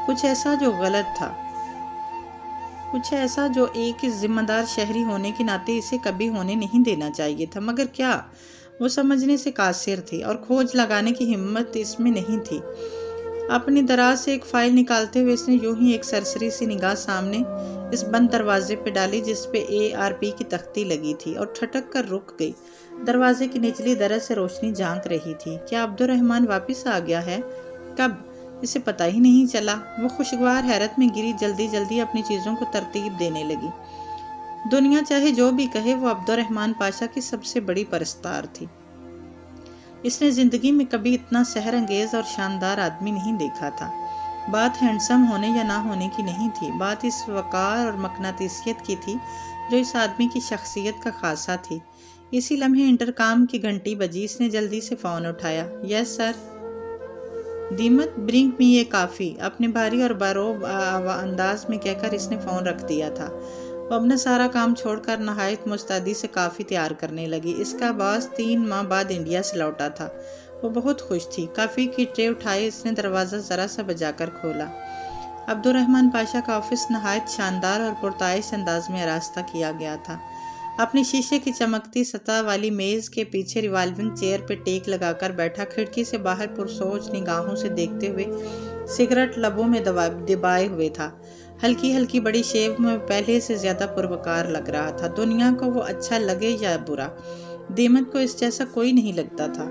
کچھ ایسا جو غلط تھا، کچھ ایسا جو ایک ذمہ دار شہری ہونے کے ناطے اسے کبھی ہونے نہیں دینا چاہیے تھا، مگر کیا؟ وہ سمجھنے سے قاصر تھی اور کھوج لگانے کی ہمت اس میں نہیں تھی۔ اپنی دراز سے ایک فائل نکالتے ہوئے اس نے یوں ہی ایک سرسری سی نگاہ سامنے اس بند دروازے پہ ڈالی جس پہ ARP کی تختی لگی تھی، اور ٹھٹک کر رک گئی۔ دروازے کی نچلی درز سے روشنی جھانک رہی تھی۔ کیا عبد الرحمن واپس آ گیا ہے؟ کب؟ اسے پتہ ہی نہیں چلا۔ وہ خوشگوار حیرت میں گری، جلدی جلدی اپنی چیزوں کو ترتیب دینے لگی۔ دنیا چاہے جو بھی کہے، وہ عبد الرحمن پاشا کی سب سے بڑی پرستار تھی۔ اس نے زندگی میں کبھی اتنا سحر انگیز اور شاندار آدمی نہیں دیکھا تھا۔ بات ہینڈسم ہونے یا نہ ہونے کی نہیں تھی، بات اس وقار اور مقناطیسیت کی تھی جو اس آدمی کی شخصیت کا خاصہ تھی۔ اسی لمحے انٹرکام کی گھنٹی بجی۔ اس نے جلدی سے فون اٹھایا۔ یس سر۔ دیمت برنگ می اے کافی، اپنے بھاری اور باروب انداز میں کہہ کر اس نے فون رکھ دیا تھا۔ وہ اپنا سارا کام چھوڑ کر نہایت مستعدی سے کافی تیار کرنے لگی۔ اس کا باس 3 ماہ بعد انڈیا سے لوٹا تھا۔ وہ بہت خوش تھی۔ کافی کی ٹرے اٹھائے اس نے دروازہ ذرا سا بجا کر کھولا۔ عبد الرحمن پاشا کا آفس نہایت شاندار اور پرتعیش انداز میں آراستہ کیا گیا تھا۔ اپنی شیشے کی چمکتی سطح والی میز کے پیچھے ریوالونگ چیئر پہ ٹیک لگا کر بیٹھا، کھڑکی سے باہر پرسوچ نگاہوں سے دیکھتے ہوئے سگریٹ لبوں میں دبائے ہوئے تھا۔ ہلکی ہلکی بڑی شیو میں پہلے سے زیادہ پروکار لگ رہا تھا۔ دنیا کو وہ اچھا لگے یا برا، دیمت کو اس جیسا کوئی نہیں لگتا تھا۔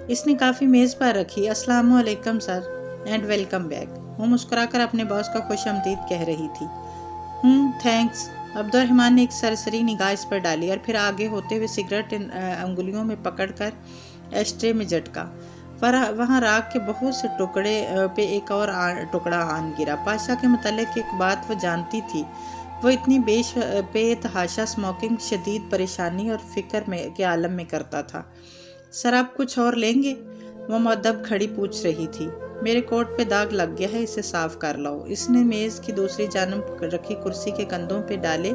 اس نے کافی میز پر رکھی۔ السلام علیکم سر اینڈ ویلکم بیک، وہ مسکرا کر اپنے باس کا خوش آمدید کہہ رہی تھی۔ تھینکس۔ عبد الرحمن نے ایک سرسری نگاہ اس پر ڈالی اور پھر آگے ہوتے ہوئے سگریٹ انگلیوں میں پکڑ کر ایشٹرے میں جھٹکا۔ وہاں راکھ کے بہت سے ٹکڑے پہ ایک اور ٹکڑا آن گرا۔ پاشا کے متعلق ایک بات وہ جانتی تھی، وہ اتنی بے تحاشا اسموکنگ شدید پریشانی اور فکر کے عالم میں کرتا تھا۔ سر آپ کچھ اور لیں گے؟ وہ مؤدب کھڑی پوچھ رہی تھی۔ میرے کوٹ پہ داغ لگ گیا ہے، اسے صاف کر لاؤ۔ اس نے میز کی دوسری جانب رکھی کرسی کے کندھوں پہ ڈالے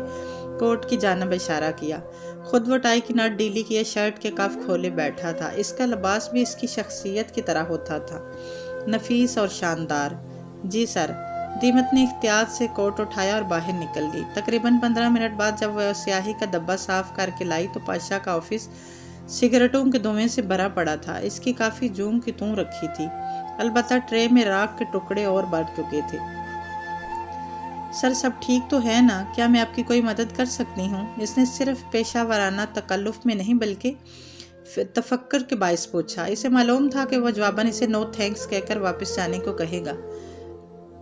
کوٹ کی جانب اشارہ کیا۔ خود وہ ٹائی کی نٹ ڈھیلی کیے شرٹ کے کف کھولے بیٹھا تھا۔ اس کا لباس بھی اس کی شخصیت کی طرح ہوتا تھا، نفیس اور شاندار۔ جی سر۔ دیمت نے احتیاط سے کوٹ اٹھایا اور باہر نکل گئی۔ تقریباً 15 منٹ بعد جب وہ سیاہی کا ڈبہ صاف کر کے لائی تو پاشا کا آفس سگریٹوں کے دھوئیں سے بھرا پڑا تھا۔ اس کی کافی جوں کی توں رکھی تھی، البتہ ٹرے میں راکھ کے ٹکڑے اور بڑھ چکے تھے۔ سر سب ٹھیک تو ہے نا؟ کیا میں آپ کی کوئی مدد کر سکتی ہوں؟ اس نے صرف پیشہ ورانہ تکلف میں نہیں بلکہ تفکر کے باعث پوچھا۔ اسے معلوم تھا کہ وہ جواباً اسے نو تھینکس کہہ کر واپس جانے کو کہے گا۔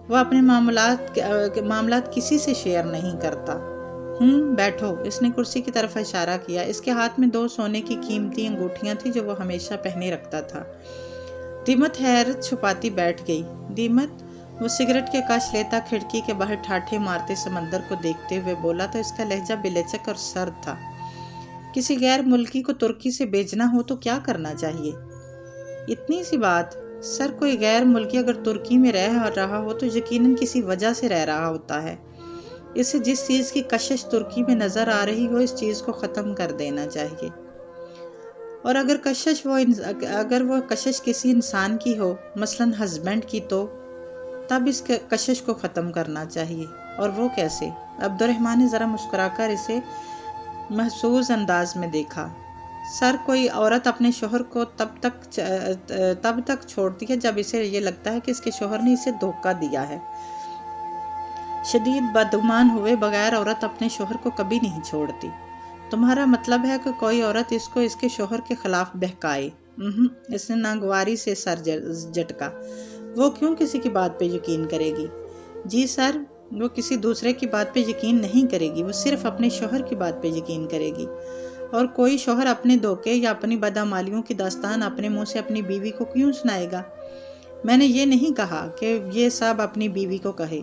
وہ اپنے معاملات کسی سے شیئر نہیں کرتا۔ بیٹھو۔ اس نے کرسی کی طرف اشارہ کیا۔ اس کے ہاتھ میں 2 سونے کی قیمتی انگوٹھیاں تھیں جو وہ ہمیشہ پہنے رکھتا تھا۔ دیمت حیرت چھپاتی بیٹھ گئی۔ دیمت، وہ سگریٹ کے کش لیتا کھڑکی کے باہر ٹھاٹھے مارتے سمندر کو دیکھتے ہوئے بولا تو اس کا لہجہ بلچک اور سرد تھا۔ کسی غیر ملکی کو ترکی سے بھیجنا ہو تو کیا کرنا چاہیے؟ اتنی سی بات۔ سر کوئی غیر ملکی اگر ترکی میں رہ رہا ہو تو یقیناً کسی وجہ سے رہ رہا ہوتا ہے۔ اسے جس چیز کی کشش ترکی میں نظر آ رہی ہو اس چیز کو ختم کر دینا چاہیے، اور اگر وہ کشش کسی انسان کی ہو، مثلاً ہسبینڈ کی، تو تب اس کشش کو ختم کرنا چاہیے۔ اور وہ کیسے؟ عبدالرحمن نے ذرا مسکرا کر اسے محسوس انداز میں دیکھا۔ سر، کوئی عورت اپنے شوہر کو تب تک چھوڑتی ہے جب اسے یہ لگتا ہے کہ اس کے شوہر نے اسے دھوکہ دیا ہے۔ شدید بدگمان ہوئے بغیر عورت اپنے شوہر کو کبھی نہیں چھوڑتی۔ تمہارا مطلب ہے کہ کوئی عورت اس کو اس کے شوہر کے خلاف بہکائے؟ اس نے ناگواری سے سر جھٹکا۔ وہ کیوں کسی کی بات پہ یقین کرے گی؟ جی سر، وہ کسی دوسرے کی بات پہ یقین نہیں کرے گی، وہ صرف اپنے شوہر کی بات پہ یقین کرے گی۔ اور کوئی شوہر اپنے دھوکے یا اپنی بدعمالیوں کی داستان اپنے منہ سے اپنی بیوی کو کیوں سنائے گا؟ میں نے یہ نہیں کہا کہ یہ سب اپنی بیوی کو کہے۔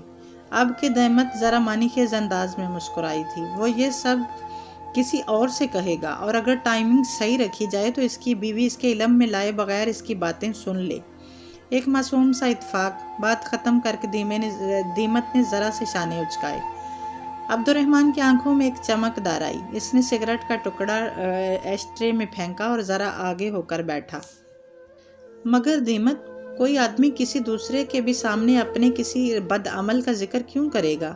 اب کہ دیمت ذرا معنی خیز انداز میں مسکرائی تھی، وہ یہ سب کسی اور سے کہے گا، اور اگر ٹائمنگ صحیح رکھی جائے تو اس کی بیوی اس کے علم میں لائے بغیر اس کی باتیں سن لے۔ ایک معصوم سا اتفاق۔ بات ختم کر کے دیمت نے ذرا سے شانے اچکائے۔ عبدالرحمن کی آنکھوں میں ایک چمک دار آئی۔ اس نے سگریٹ کا ٹکڑا ایشٹرے میں پھینکا اور ذرا آگے ہو کر بیٹھا۔ مگر دیمت، کوئی آدمی کسی دوسرے کے بھی سامنے اپنے کسی بد عمل کا ذکر کیوں کرے گا؟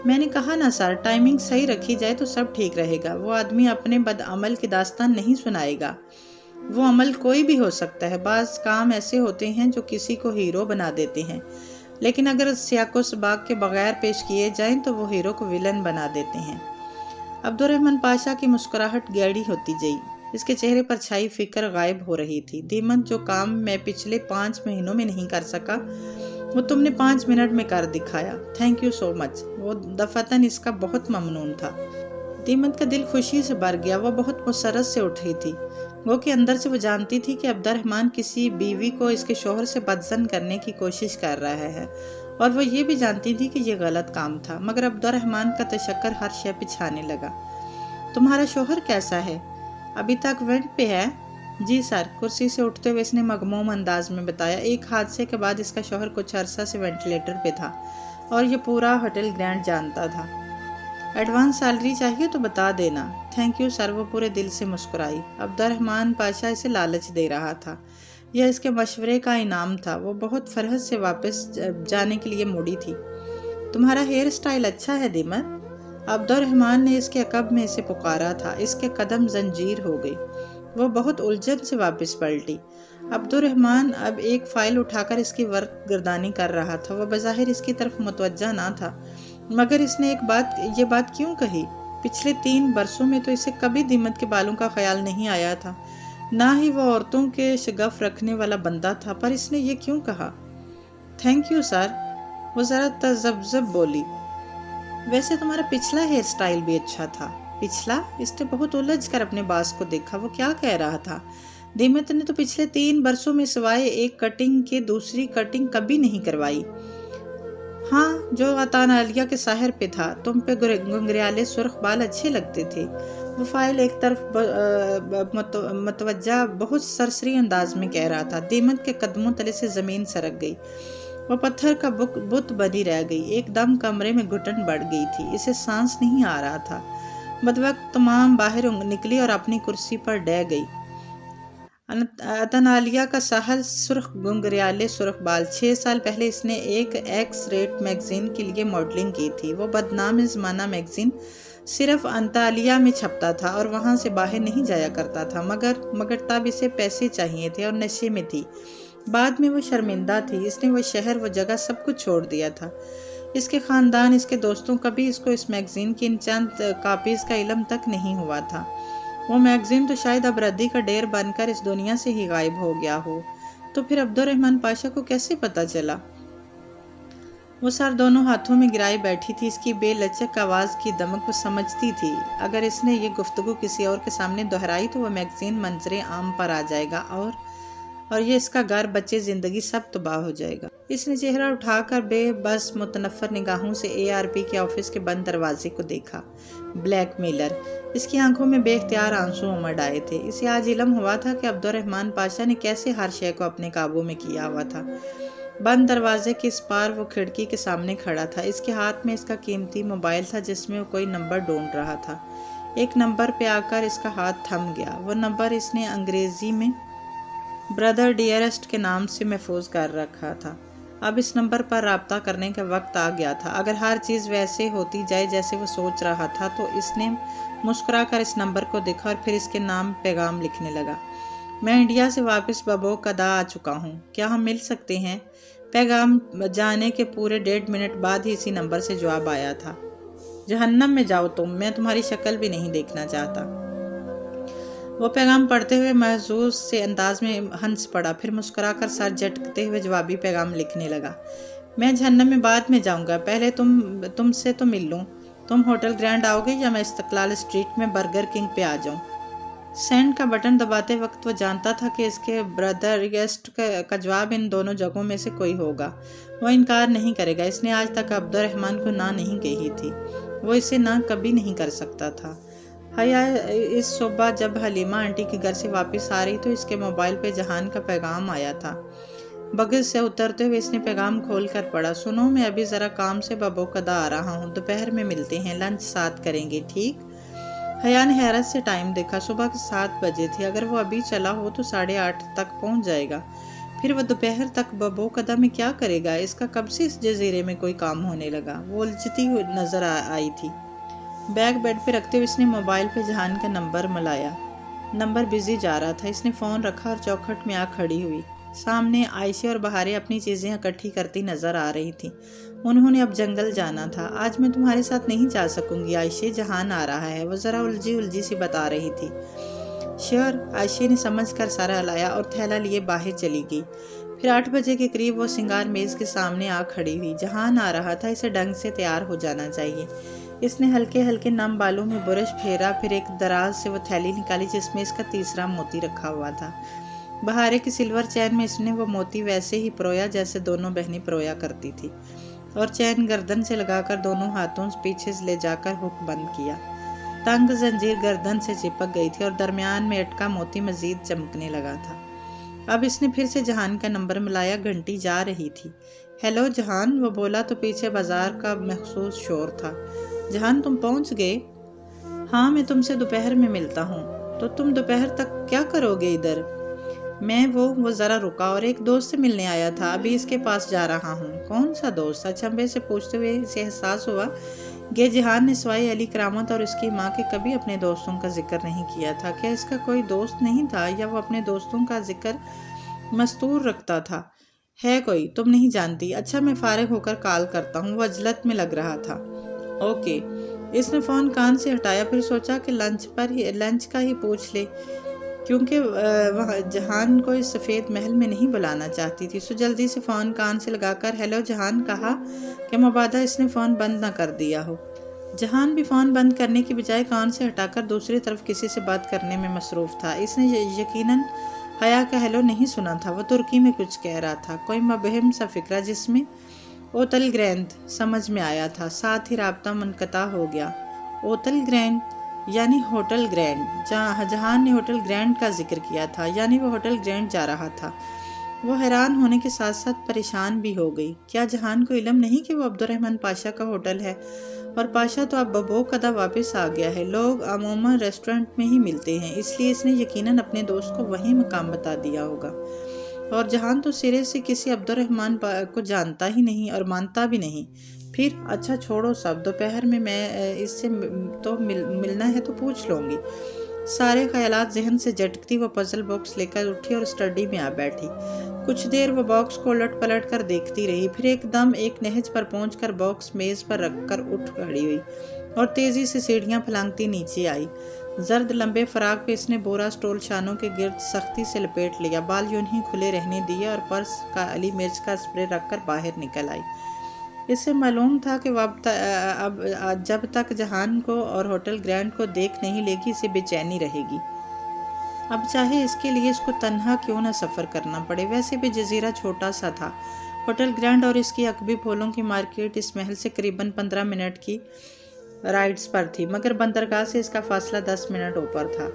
میں نے کہا نا سر، ٹائمنگ صحیح رکھی جائے تو سب ٹھیک رہے گا۔ وہ آدمی اپنے بد عمل کی داستان نہیں سنائے گا۔ وہ عمل کوئی بھی ہو سکتا ہے۔ بعض کام ایسے ہوتے ہیں جو کسی کو ہیرو بنا دیتے ہیں، لیکن اگر سیاق و سباق کے بغیر پیش کیے جائیں تو وہ ہیرو کو ویلن بنا دیتے ہیں۔ عبدالرحمن پاشا کی مسکراہٹ گیڑی ہوتی گئی۔ اس کے چہرے پر چھائی فکر غائب ہو رہی تھی۔ دیمت، جو کام میں پچھلے 5 مہینوں میں نہیں کر سکا وہ تم نے 5 منٹ میں کر دکھایا۔ تھینک یو سو مچ۔ وہ دفعتاً اس کا بہت ممنون تھا۔ دیمت کا دل خوشی سے بھر گیا۔ وہ بہت مسرت سے اٹھی تھی، وہ کہ اندر سے وہ جانتی تھی کہ عبدالرحمن کسی بیوی کو اس کے شوہر سے بدظن کرنے کی کوشش کر رہا ہے، اور وہ یہ بھی جانتی تھی کہ یہ غلط کام تھا۔ مگر عبدالرحمن کا تشکر ہر شے پہ چھانے لگا۔ تمہارا شوہر کیسا ہے؟ ابھی تک وینٹ پہ ہے؟ جی سر، کرسی سے اٹھتے ہوئے اس نے مغموم انداز میں بتایا۔ ایک حادثے کے بعد اس کا شوہر کچھ عرصہ سے وینٹیلیٹر پہ تھا، اور یہ پورا ہوٹل گرینڈ جانتا تھا۔ ایڈوانس سیلری چاہیے تو بتا دینا۔ تھینک یو سر، وہ پورے دل سے مسکرائی۔ عبدالرحمن پاشا اسے لالچ دے رہا تھا، یہ اس کے مشورے کا انعام تھا۔ وہ بہت فرحت سے واپس جانے کے لیے مڑی تھی۔ تمہارا ہیئر سٹائل اچھا ہے دیمت۔ عبدالرحمن نے اس کے عقب میں اسے پکارا تھا۔ اس کے قدم زنجیر ہو گئی۔ وہ بہت الجھن سے واپس پلٹی۔ عبدالرحمن اب ایک فائل اٹھا کر اس کی ورق گردانی کر رہا تھا۔ وہ بظاہر اس کی طرف متوجہ نہ تھا، مگر اس نے یہ بات کیوں کہی؟ پچھلے 3 برسوں میں تو اسے کبھی دیمت کے بالوں کا خیال نہیں آیا تھا، نہ ہی وہ عورتوں کے شگاف رکھنے والا بندہ تھا، پر اس نے یہ کیوں کہا؟ تھینک یو سر، وہ ذرا تذبذب بولی۔ ویسے تمہارا پچھلا ہیئر سٹائل بھی اچھا تھا۔ پچھلا؟ اس نے بہت الجھ کر اپنے باس کو دیکھا۔ وہ کیا کہہ رہا تھا؟ دیمت نے تو پچھلے 3 برسوں میں سوائے ایک کٹنگ کے دوسری کٹنگ کبھی نہیں کروائی۔ ہاں، جو عطانالیہ کے ساحر پہ تھا، تم پہ گنگریالے سرخ بال اچھے لگتے تھے۔ وہ فائل ایک طرف متوجہ بہت سرسری انداز میں کہہ رہا تھا۔ دیمت کے قدموں تلے سے زمین سرک گئی۔ وہ پتھر کا بت بنی رہ گئی۔ ایک دم کمرے میں گھٹن بڑھ گئی تھی، اسے سانس نہیں آ رہا تھا۔ بدوقت تمام باہر نکلی اور اپنی کرسی پر ڈہ گئی۔ عطانالیہ کا ساحل، سرخ گنگریالے سرخ بال۔ 6 سال پہلے اس نے ایک ایکس ریٹ میگزین کے لیے ماڈلنگ کی تھی۔ وہ بدنام زمانہ میگزین صرف انطالیہ میں چھپتا تھا اور وہاں سے باہر نہیں جایا کرتا تھا، مگر تب اسے پیسے چاہیے تھے اور نشے میں تھی۔ بعد میں وہ شرمندہ تھی۔ اس نے وہ شہر، وہ جگہ، سب کچھ چھوڑ دیا تھا۔ اس کے خاندان، اس کے دوستوں، کبھی اس کو اس میگزین کی ان چند کاپیز کا علم تک نہیں ہوا تھا۔ وہ میگزین تو شاید اب ردی کا ڈھیر بن کر اس دنیا سے ہی غائب ہو گیا ہو۔ تو پھر عبدالرحمن پاشا کو کیسے پتہ چلا؟ وہ سر دونوں ہاتھوں میں گرائے بیٹھی تھی۔ اس کی بے لچک آواز کی دمک وہ سمجھتی تھی، اگر اس نے یہ گفتگو کسی اور کے سامنے دہرائی تو وہ میگزین منظر عام پر آ جائے گا، اور یہ اس کا گھر، بچے، زندگی سب تباہ ہو جائے گا۔ اس نے چہرہ اٹھا کر بے بس متنفر نگاہوں سے ARP کے آفس کے بند دروازے کو دیکھا۔ Black mailer. اس کی آنکھوں میں بے اختیار آنسو امڑ آئے تھے۔ اسے آج علم ہوا تھا کہ عبدالرحمن پاشا نے کیسے ہر شے کو اپنے قابو میں کیا ہوا تھا۔ بند دروازے کے اس پار وہ کھڑکی کے سامنے کھڑا تھا۔ اس کے ہاتھ میں اس کا قیمتی موبائل تھا جس میں وہ کوئی نمبر ڈھونڈ رہا تھا۔ ایک نمبر پہ آ کر اس کا ہاتھ تھم گیا۔ وہ نمبر اس نے انگریزی میں برادر ڈیئرسٹ کے نام سے محفوظ کر رکھا تھا۔ اب اس نمبر پر رابطہ کرنے کا وقت آ گیا تھا۔ اگر ہر چیز ویسے ہوتی جائے جیسے وہ سوچ رہا تھا تو اس نے مسکرا کر اس نمبر کو دیکھا اور پھر اس کے نام پیغام لکھنے لگا۔ میں انڈیا سے واپس ببوقدا آ چکا ہوں، کیا ہم مل سکتے ہیں؟ پیغام جانے کے پورے 1.5 منٹ بعد ہی اسی نمبر سے جواب آیا تھا۔ جہنم میں جاؤ تم، میں تمہاری شکل بھی نہیں دیکھنا چاہتا۔ وہ پیغام پڑھتے ہوئے محظوظ سے انداز میں ہنس پڑا، پھر مسکرا کر سر جھٹکتے ہوئے جوابی پیغام لکھنے لگا۔ میں جہنم میں بعد میں جاؤں گا، پہلے تم سے تو مل لوں۔ تم ہوٹل گرینڈ آؤ گے یا میں استقلال اسٹریٹ میں برگر کنگ پہ آ جاؤں؟ سینڈ کا بٹن دباتے وقت وہ جانتا تھا کہ اس کے بردر گیسٹ کا جواب ان دونوں جگہوں میں سے کوئی ہوگا۔ وہ انکار نہیں کرے گا، اس نے آج تک عبد الرحمن کو نہ نہیں کہی تھی، وہ اسے نہ کبھی نہیں کر سکتا تھا۔ حیا اس صبح جب حلیمہ آنٹی کے گھر سے واپس آ رہی تو اس کے موبائل پہ جہان کا پیغام آیا تھا۔ بگل سے اترتے ہوئے اس نے پیغام کھول کر پڑھا، سنو میں ابھی ذرا کام سے ببوقدا آ رہا ہوں، دوپہر میں ملتے ہیں، لنچ ساتھ کریں گے، ٹھیک؟ حیا نے حیرت سے ٹائم دیکھا، صبح کے 7 بجے تھے، اگر وہ ابھی چلا ہو تو 8:30 تک پہنچ جائے گا، پھر وہ دوپہر تک ببوقدا میں کیا کرے گا؟ اس کا کب سے اس جزیرے میں کوئی کام ہونے لگا؟ وہ الجھتی ہوئی نظر آئی تھی۔ بیگ بیڈ پہ رکھتے ہوئے اس نے موبائل پہ جہان کا نمبر ملایا، نمبر بزی جا رہا تھا۔ اس نے فون رکھا اور چوکھٹ میں آ کھڑی ہوئی۔ سامنے عائشہ اور بہاریں اپنی چیزیں اکٹھی کرتی نظر آ رہی تھیں۔ انہوں نے اب جنگل جانا تھا۔ آج میں تمہارے ساتھ نہیں جا سکوں گی عائشہ، جہان آ رہا ہے، وہ ذرا الجھی سی بتا رہی تھی۔ شیور، عائشہ نے سمجھ کر سر ہلایا اور تھیلا لیے باہر چلی گئی۔ پھر 8 بجے کے قریب وہ سنگار میز کے سامنے آ کھڑی ہوئی۔ جہان آ رہا تھا، اسے ڈھنگ سے تیار ہو جانا چاہیے۔ اس نے ہلکے ہلکے نم بالوں میں برش پھیرا، پھر ایک دراز سے وہ تھیلی نکالی جس میں اس کا تیسرا موتی رکھا ہوا تھا۔ بہارے کی سلور چین میں اس نے وہ موتی ویسے ہی پرویا جیسے دونوں بہنیں پرویا کرتی تھی، اور چین گردن سے لگا کر دونوں ہاتھوں پیچھے لے جا کر ہک بند کیا۔ تنگ زنجیر گردن سے چپک گئی تھی اور درمیان میں اٹکا موتی مزید چمکنے لگا تھا۔ اب اس نے پھر سے جہان کا نمبر ملایا، گھنٹی جا رہی تھی۔ ہیلو جہان، وہ بولا تو پیچھے بازار کا مخصوص شور تھا۔ جہان، تم پہنچ گئے؟ ہاں، میں تم سے دوپہر میں ملتا ہوں۔ تو تم دوپہر تک کیا کرو گے ادھر؟ میں وہ ذرا رکا اور ایک دوست سے ملنے آیا تھا، ابھی اس کے پاس جا رہا ہوں۔ کون سا دوست؟ اچنبھے سے پوچھتے ہوئے اسے احساس ہوا کہ جہان نے سوائے علی کرامت اور اس کی ماں کے کبھی اپنے دوستوں کا ذکر نہیں کیا تھا۔ کیا اس کا کوئی دوست نہیں تھا یا وہ اپنے دوستوں کا ذکر مستور رکھتا تھا؟ ہے کوئی؟ تم نہیں جانتی؟ اچھا، میں فارغ ہو کر کال کرتا ہوں۔ وہ عجلت میں لگ رہا تھا۔ اوکے۔ اس نے فون کان سے ہٹایا، پھر سوچا کہ لنچ کا ہی پوچھ لے، کیونکہ وہ جہان کو اس سفید محل میں نہیں بلانا چاہتی تھی۔ سو جلدی سے فون کان سے لگا کر ہیلو جہان کہا کہ مبادا اس نے فون بند نہ کر دیا ہو۔ جہان بھی فون بند کرنے کی بجائے کان سے ہٹا کر دوسری طرف کسی سے بات کرنے میں مصروف تھا۔ اس نے یقیناً حیا کا ہیلو نہیں سنا تھا، وہ ترکی میں کچھ کہہ رہا تھا، کوئی مبہم سا فقرہ جس میں اوتل گرینڈ سمجھ میں آیا تھا، ساتھ ہی رابطہ منقطع ہو گیا۔ اوتل گرینڈ یعنی ہوٹل گرینڈ، جہان نے ہوٹل گرینڈ کا ذکر کیا تھا، یعنی وہ ہوٹل گرینڈ جا رہا تھا۔ وہ حیران ہونے کے ساتھ ساتھ پریشان بھی ہو گئی۔ کیا جہان کو علم نہیں کہ وہ عبد الرحمن پاشا کا ہوٹل ہے؟ اور پاشا تو اب ببوقدا واپس آ گیا ہے، لوگ عموماً ریسٹورنٹ میں ہی ملتے ہیں، اس لیے اس نے یقیناً اپنے دوست کو وہی مقام بتا دیا ہوگا۔ اور جہان تو سرے سے کسی عبد الرحمن کو جانتا ہی نہیں اور مانتا بھی نہیں۔ پھر اچھا چھوڑو سب، دوپہر میں اس سے تو ملنا ہے تو پوچھ لوں گی۔ سارے خیالات ذہن سے جھٹکتی وہ پزل باکس لے کر اٹھی اور اسٹڈی میں آ بیٹھی۔ کچھ دیر وہ باکس کو الٹ پلٹ کر دیکھتی رہی، پھر ایک دم ایک نہج پر پہنچ کر باکس میز پر رکھ کر اٹھ کھڑی ہوئی اور تیزی سے سیڑھیاں پھلانگتی نیچے آئی۔ زرد لمبے فراق پہ اس نے بورا سٹول شانوں کے گرد سختی سے لپیٹ لیا، بال یوں ہی کھلے رہنے دیے اور پرس کا علی مرچ کا اسپرے رکھ کر باہر نکل آئی۔ اس سے معلوم تھا کہ وہ اب جب تک جہان کو اور ہوٹل گرینڈ کو دیکھ نہیں لے گی اسے بے چینی رہے گی، اب چاہے اس کے لیے اس کو تنہا کیوں نہ سفر کرنا پڑے۔ ویسے بھی جزیرہ چھوٹا سا تھا۔ ہوٹل گرینڈ اور اس کی عقبی پھولوں کی مارکیٹ اس محل سے قریباً 15 منٹ کی رائڈز پر تھی، مگر بندرگاہ سے اس کا فاصلہ 10 منٹ اوپر تھا۔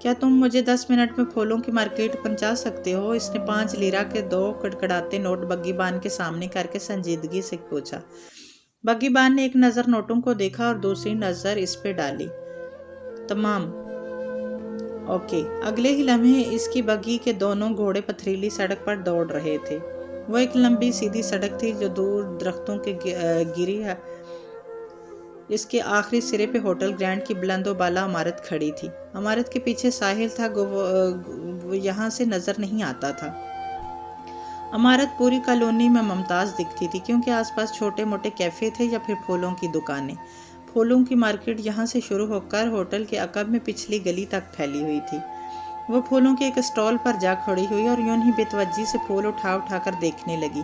کیا تم مجھے 10 منٹ میں پھولوں کی مارکیٹ پہنچا سکتے ہو؟ اس نے 5 لیرہ کے 2 کڑکڑاتے نوٹ بگی بان کے سامنے کر کے سنجیدگی سے پوچھا۔ بگی بان نے ایک نظر نوٹوں کو دیکھا اور دوسری نظر اس پہ ڈالی۔ تمام۔ اوکے۔ اگلے ہی لمحے اس کی بگی کے دونوں گھوڑے پتھریلی سڑک پر دوڑ رہے تھے۔ وہ ایک لمبی سیدھی سڑک تھی جو دور درختوں کے گری ہے۔ اس کے آخری سرے پہ ہوٹل گرینڈ کی بلند و بالا عمارت کھڑی تھی۔ عمارت کے پیچھے ساحل تھا، وہ یہاں سے نظر نہیں آتا تھا۔ عمارت پوری کالونی میں ممتاز دکھتی تھی کیونکہ آس پاس چھوٹے موٹے کیفے تھے یا پھر پھولوں کی دکانیں۔ پھولوں کی مارکیٹ یہاں سے شروع ہو کر ہوٹل کے عقب میں پچھلی گلی تک پھیلی ہوئی تھی۔ وہ پھولوں کے ایک اسٹال پر جا کھڑی ہوئی اور یوں ہی بے توجہی سے پھول اٹھا اٹھا کر دیکھنے لگی۔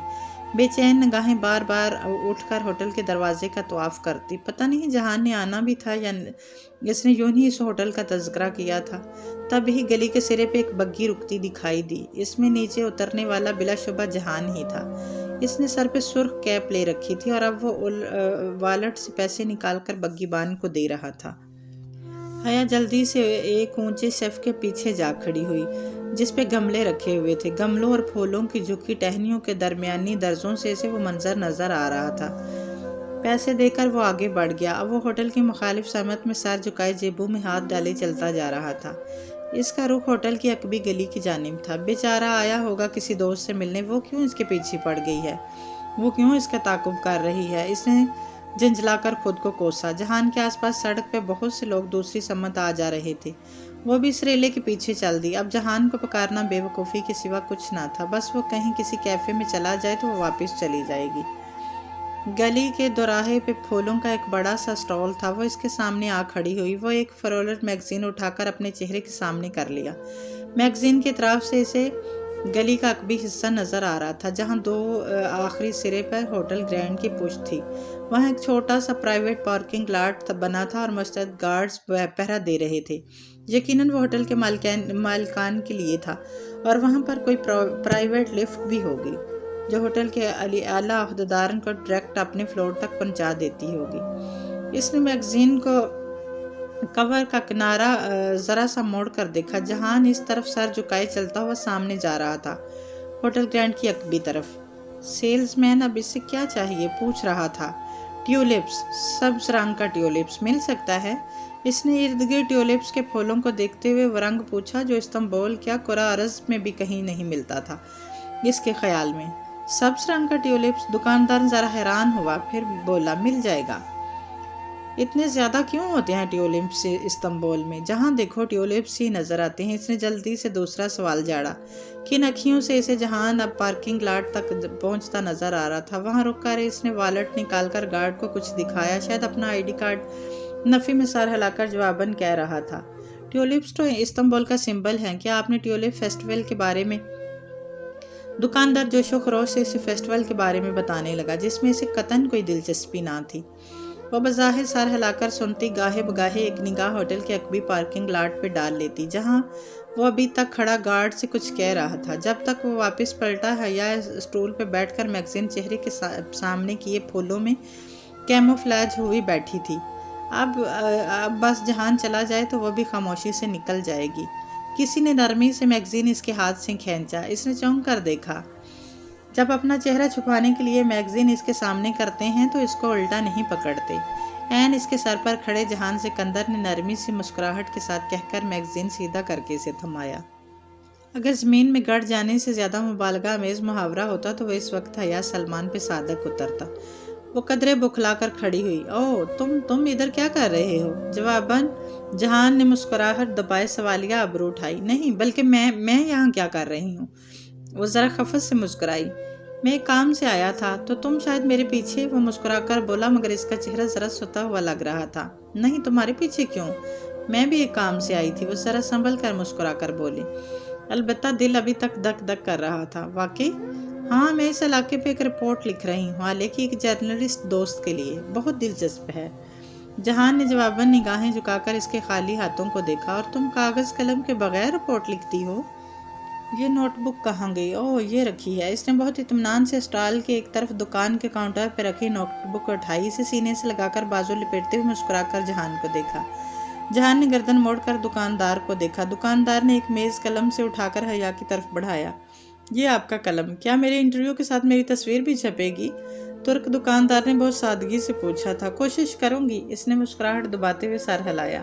بے چین نگاہیں بار بار اٹھ کر ہوٹل کے دروازے کا طواف کرتی۔ پتہ نہیں جہان نے آنا بھی تھا یا اس نے یوں ہی اس ہوٹل کا تذکرہ کیا تھا۔ تب ہی گلی کے سرے پہ ایک بگی رکتی دکھائی دی۔ اس میں نیچے اترنے والا بلا شبہ جہان ہی تھا۔ اس نے سر پہ سرخ کیپ لے رکھی تھی اور اب وہ والٹ سے پیسے نکال کر بگی بان کو دے رہا تھا۔ حیا جلدی سے ایک اونچے شیف کے پیچھے جا کھڑی ہوئی جس پہ گملے رکھے ہوئے تھے۔ گملوں اور پھولوں کی جھکی ٹہنیوں کے درمیانی درزوں سے اسے وہ منظر نظر آ رہا تھا۔ پیسے دے کر وہ آگے بڑھ گیا۔ اب وہ ہوٹل کی مخالف سمت میں سر جھکائے جیبوں میں ہاتھ ڈالے چلتا جا رہا تھا۔ اس کا رخ ہوٹل کی عقبی گلی کی جانب تھا۔ بیچارہ آیا ہوگا کسی دوست سے ملنے، وہ کیوں اس کے پیچھے پڑ گئی ہے؟ وہ کیوں اس کا تعاقب کر رہی ہے؟ اس نے جھنجھلا کر خود کو کوسا۔ جہان کے آس پاس سڑک پہ بہت سے لوگ دوسری سمت آ جا رہے تھے۔ وہ بھی اس ریلے کے پیچھے چل دی۔ اب جہان کو پکارنا بے وقوفی کے سوا کچھ نہ تھا۔ بس وہ کہیں کسی کیفے میں چلا جائے تو وہ واپس چلی جائے گی۔ گلی کے دوراہے پہ پھولوں کا ایک بڑا سا اسٹال تھا۔ وہ اس کے سامنے آ کھڑی ہوئی۔ وہ ایک فرولر میگزین اٹھا کر اپنے چہرے کے سامنے کر لیا۔ میگزین کی طرف سے اسے گلی کا عقبی حصہ نظر آ رہا تھا جہاں دو آخری سرے پر ہوٹل گرینڈ کی پشت تھی۔ وہاں ایک چھوٹا سا پرائیویٹ پارکنگ لاٹ بنا تھا اور مستعد گارڈز پہرا دے رہے تھے۔ یقیناً وہ ہوٹل کے مالکان کے لیے تھا اور وہاں پر کوئی پرائیویٹ لفٹ بھی ہوگی جو ہوٹل کے اعلیٰ عہدیداروں کو ڈائریکٹ اپنے فلور تک پہنچا دیتی ہوگی۔ اس نے میگزین کو کور کا کنارہ ذرا سا موڑ کر دیکھا۔ جہان اس طرف سر جھکائے چلتا ہوا سامنے جا رہا تھا، ہوٹل گرینڈ کی عقبی طرف۔ سیلز مین اب اس سے کیا چاہیے پوچھ رہا تھا۔ ٹیولپس، سبز رنگ کا ٹیولپس مل سکتا ہے؟ اس نے ارد گرد ٹیولپس کے پھولوں کو دیکھتے ہوئے وہ رنگ پوچھا جو استنبول کیا قرہ ارض میں بھی کہیں نہیں ملتا تھا اس کے خیال میں۔ سبز رنگ کا ٹیولپس؟ دکاندار ذرا حیران ہوا، پھر بولا مل جائے گا۔ اتنے زیادہ کیوں ہوتے ہیں ٹیولپس استنبول میں؟ جہاں دیکھو ٹیولپس ہی نظر آتے ہیں۔ اس نے جلدی سے دوسرا سوال جاڑا۔ کن اکھیوں سے اسے جہان اب پارکنگ لاٹ تک پہنچتا نظر آ رہا تھا۔ وہاں رک کر اس نے والٹ نکال کر گارڈ کو کچھ دکھایا، شاید اپنا آئی ڈی کارڈ۔ نفی میں سر ہلا کر جواباً کہہ رہا تھا، ٹیولپس تو استنبول کا سمبل ہیں۔ کیا آپ نے ٹیولپ فیسٹیول کے بارے میں؟ دکاندار جوش و خروش سے اسے فیسٹیول کے بارے میں بتانے لگا جس میں اسے قطعاً کوئی دلچسپی نہ تھی۔ وہ بظاہر سر ہلا کر سنتی، گاہے بگاہے ایک نگاہ ہوٹل کے عقبی پارکنگ لاٹ پہ ڈال لیتی جہاں وہ ابھی تک کھڑا گارڈ سے کچھ کہہ رہا تھا۔ جب تک وہ واپس پلٹا، حیا اسٹول پہ بیٹھ کر میگزین چہرے کے سامنے کیے پھولوں میں کیموفلیج ہوئی بیٹھی تھی۔ اب بس جہان چلا جائے تو وہ بھی خاموشی سے نکل جائے گی۔ کسی نے نرمی سے میگزین اس کے ہاتھ سے کھینچا۔ اس نے چونک کر دیکھا۔ جب اپنا چہرہ چھپانے کے لیے میگزین اس کے سامنے کرتے ہیں تو اس کو الٹا نہیں پکڑتے۔ عین اس کے سر پر کھڑے جہان سکندر نے نرمی سی مسکراہٹ کے ساتھ کہہ کر میگزین سیدھا کر کے اسے تھمایا۔ اگر زمین میں گڑ جانے سے زیادہ مبالغہ امیز محاورہ ہوتا تو وہ اس وقت حیا سلمان پہ صادق اترتا۔ وہ قدرے بکھلا کر کھڑی ہوئی۔ اوہ تم ادھر کیا کر رہے ہو؟ جواباً جہان نے مسکراہٹ دبائے سوالیہ ابرو اٹھائی۔ نہیں بلکہ میں یہاں کیا کر رہی ہوں؟ وہ ذرا خفت سے مسکرائی۔ میں ایک کام سے آیا تھا تو تم شاید میرے پیچھے، وہ مسکرا کر بولا مگر اس کا چہرہ ذرا ستا ہوا لگ رہا تھا۔ نہیں تمہارے پیچھے کیوں؟ میں بھی ایک کام سے آئی تھی، وہ ذرا سنبھل کر مسکرا کر بولی۔ البتہ دل ابھی تک دک دک کر رہا تھا۔ واقعی؟ ہاں، میں اس علاقے پہ ایک رپورٹ لکھ رہی ہوں، حالانکہ ایک جرنلسٹ دوست کے لیے۔ بہت دلچسپ ہے۔ جہان نے جواباً نگاہیں جھکا کر اس کے خالی ہاتھوں کو دیکھا۔ اور تم کاغذ قلم کے بغیر رپورٹ لکھتی ہو؟ یہ نوٹ بک کہاں گئی؟ اوہ یہ رکھی ہے۔ اس نے بہت اطمینان سے اسٹال کے ایک طرف دکان کے کاؤنٹر پہ رکھی نوٹ بک اٹھائی، اسے سینے سے لگا کر بازو لپیٹتے ہوئے مسکرا کر جہان کو دیکھا۔ جہان نے گردن موڑ کر دکاندار کو دیکھا۔ دکاندار نے ایک میز قلم سے اٹھا کر حیا کی طرف بڑھایا۔ یہ آپ کا قلم؟ کیا میرے انٹرویو کے ساتھ میری تصویر بھی چھپے گی؟ ترک دکاندار نے بہت سادگی سے پوچھا تھا۔ کوشش کروں گی، اس نے مسکراہٹ دباتے ہوئے سر ہلایا۔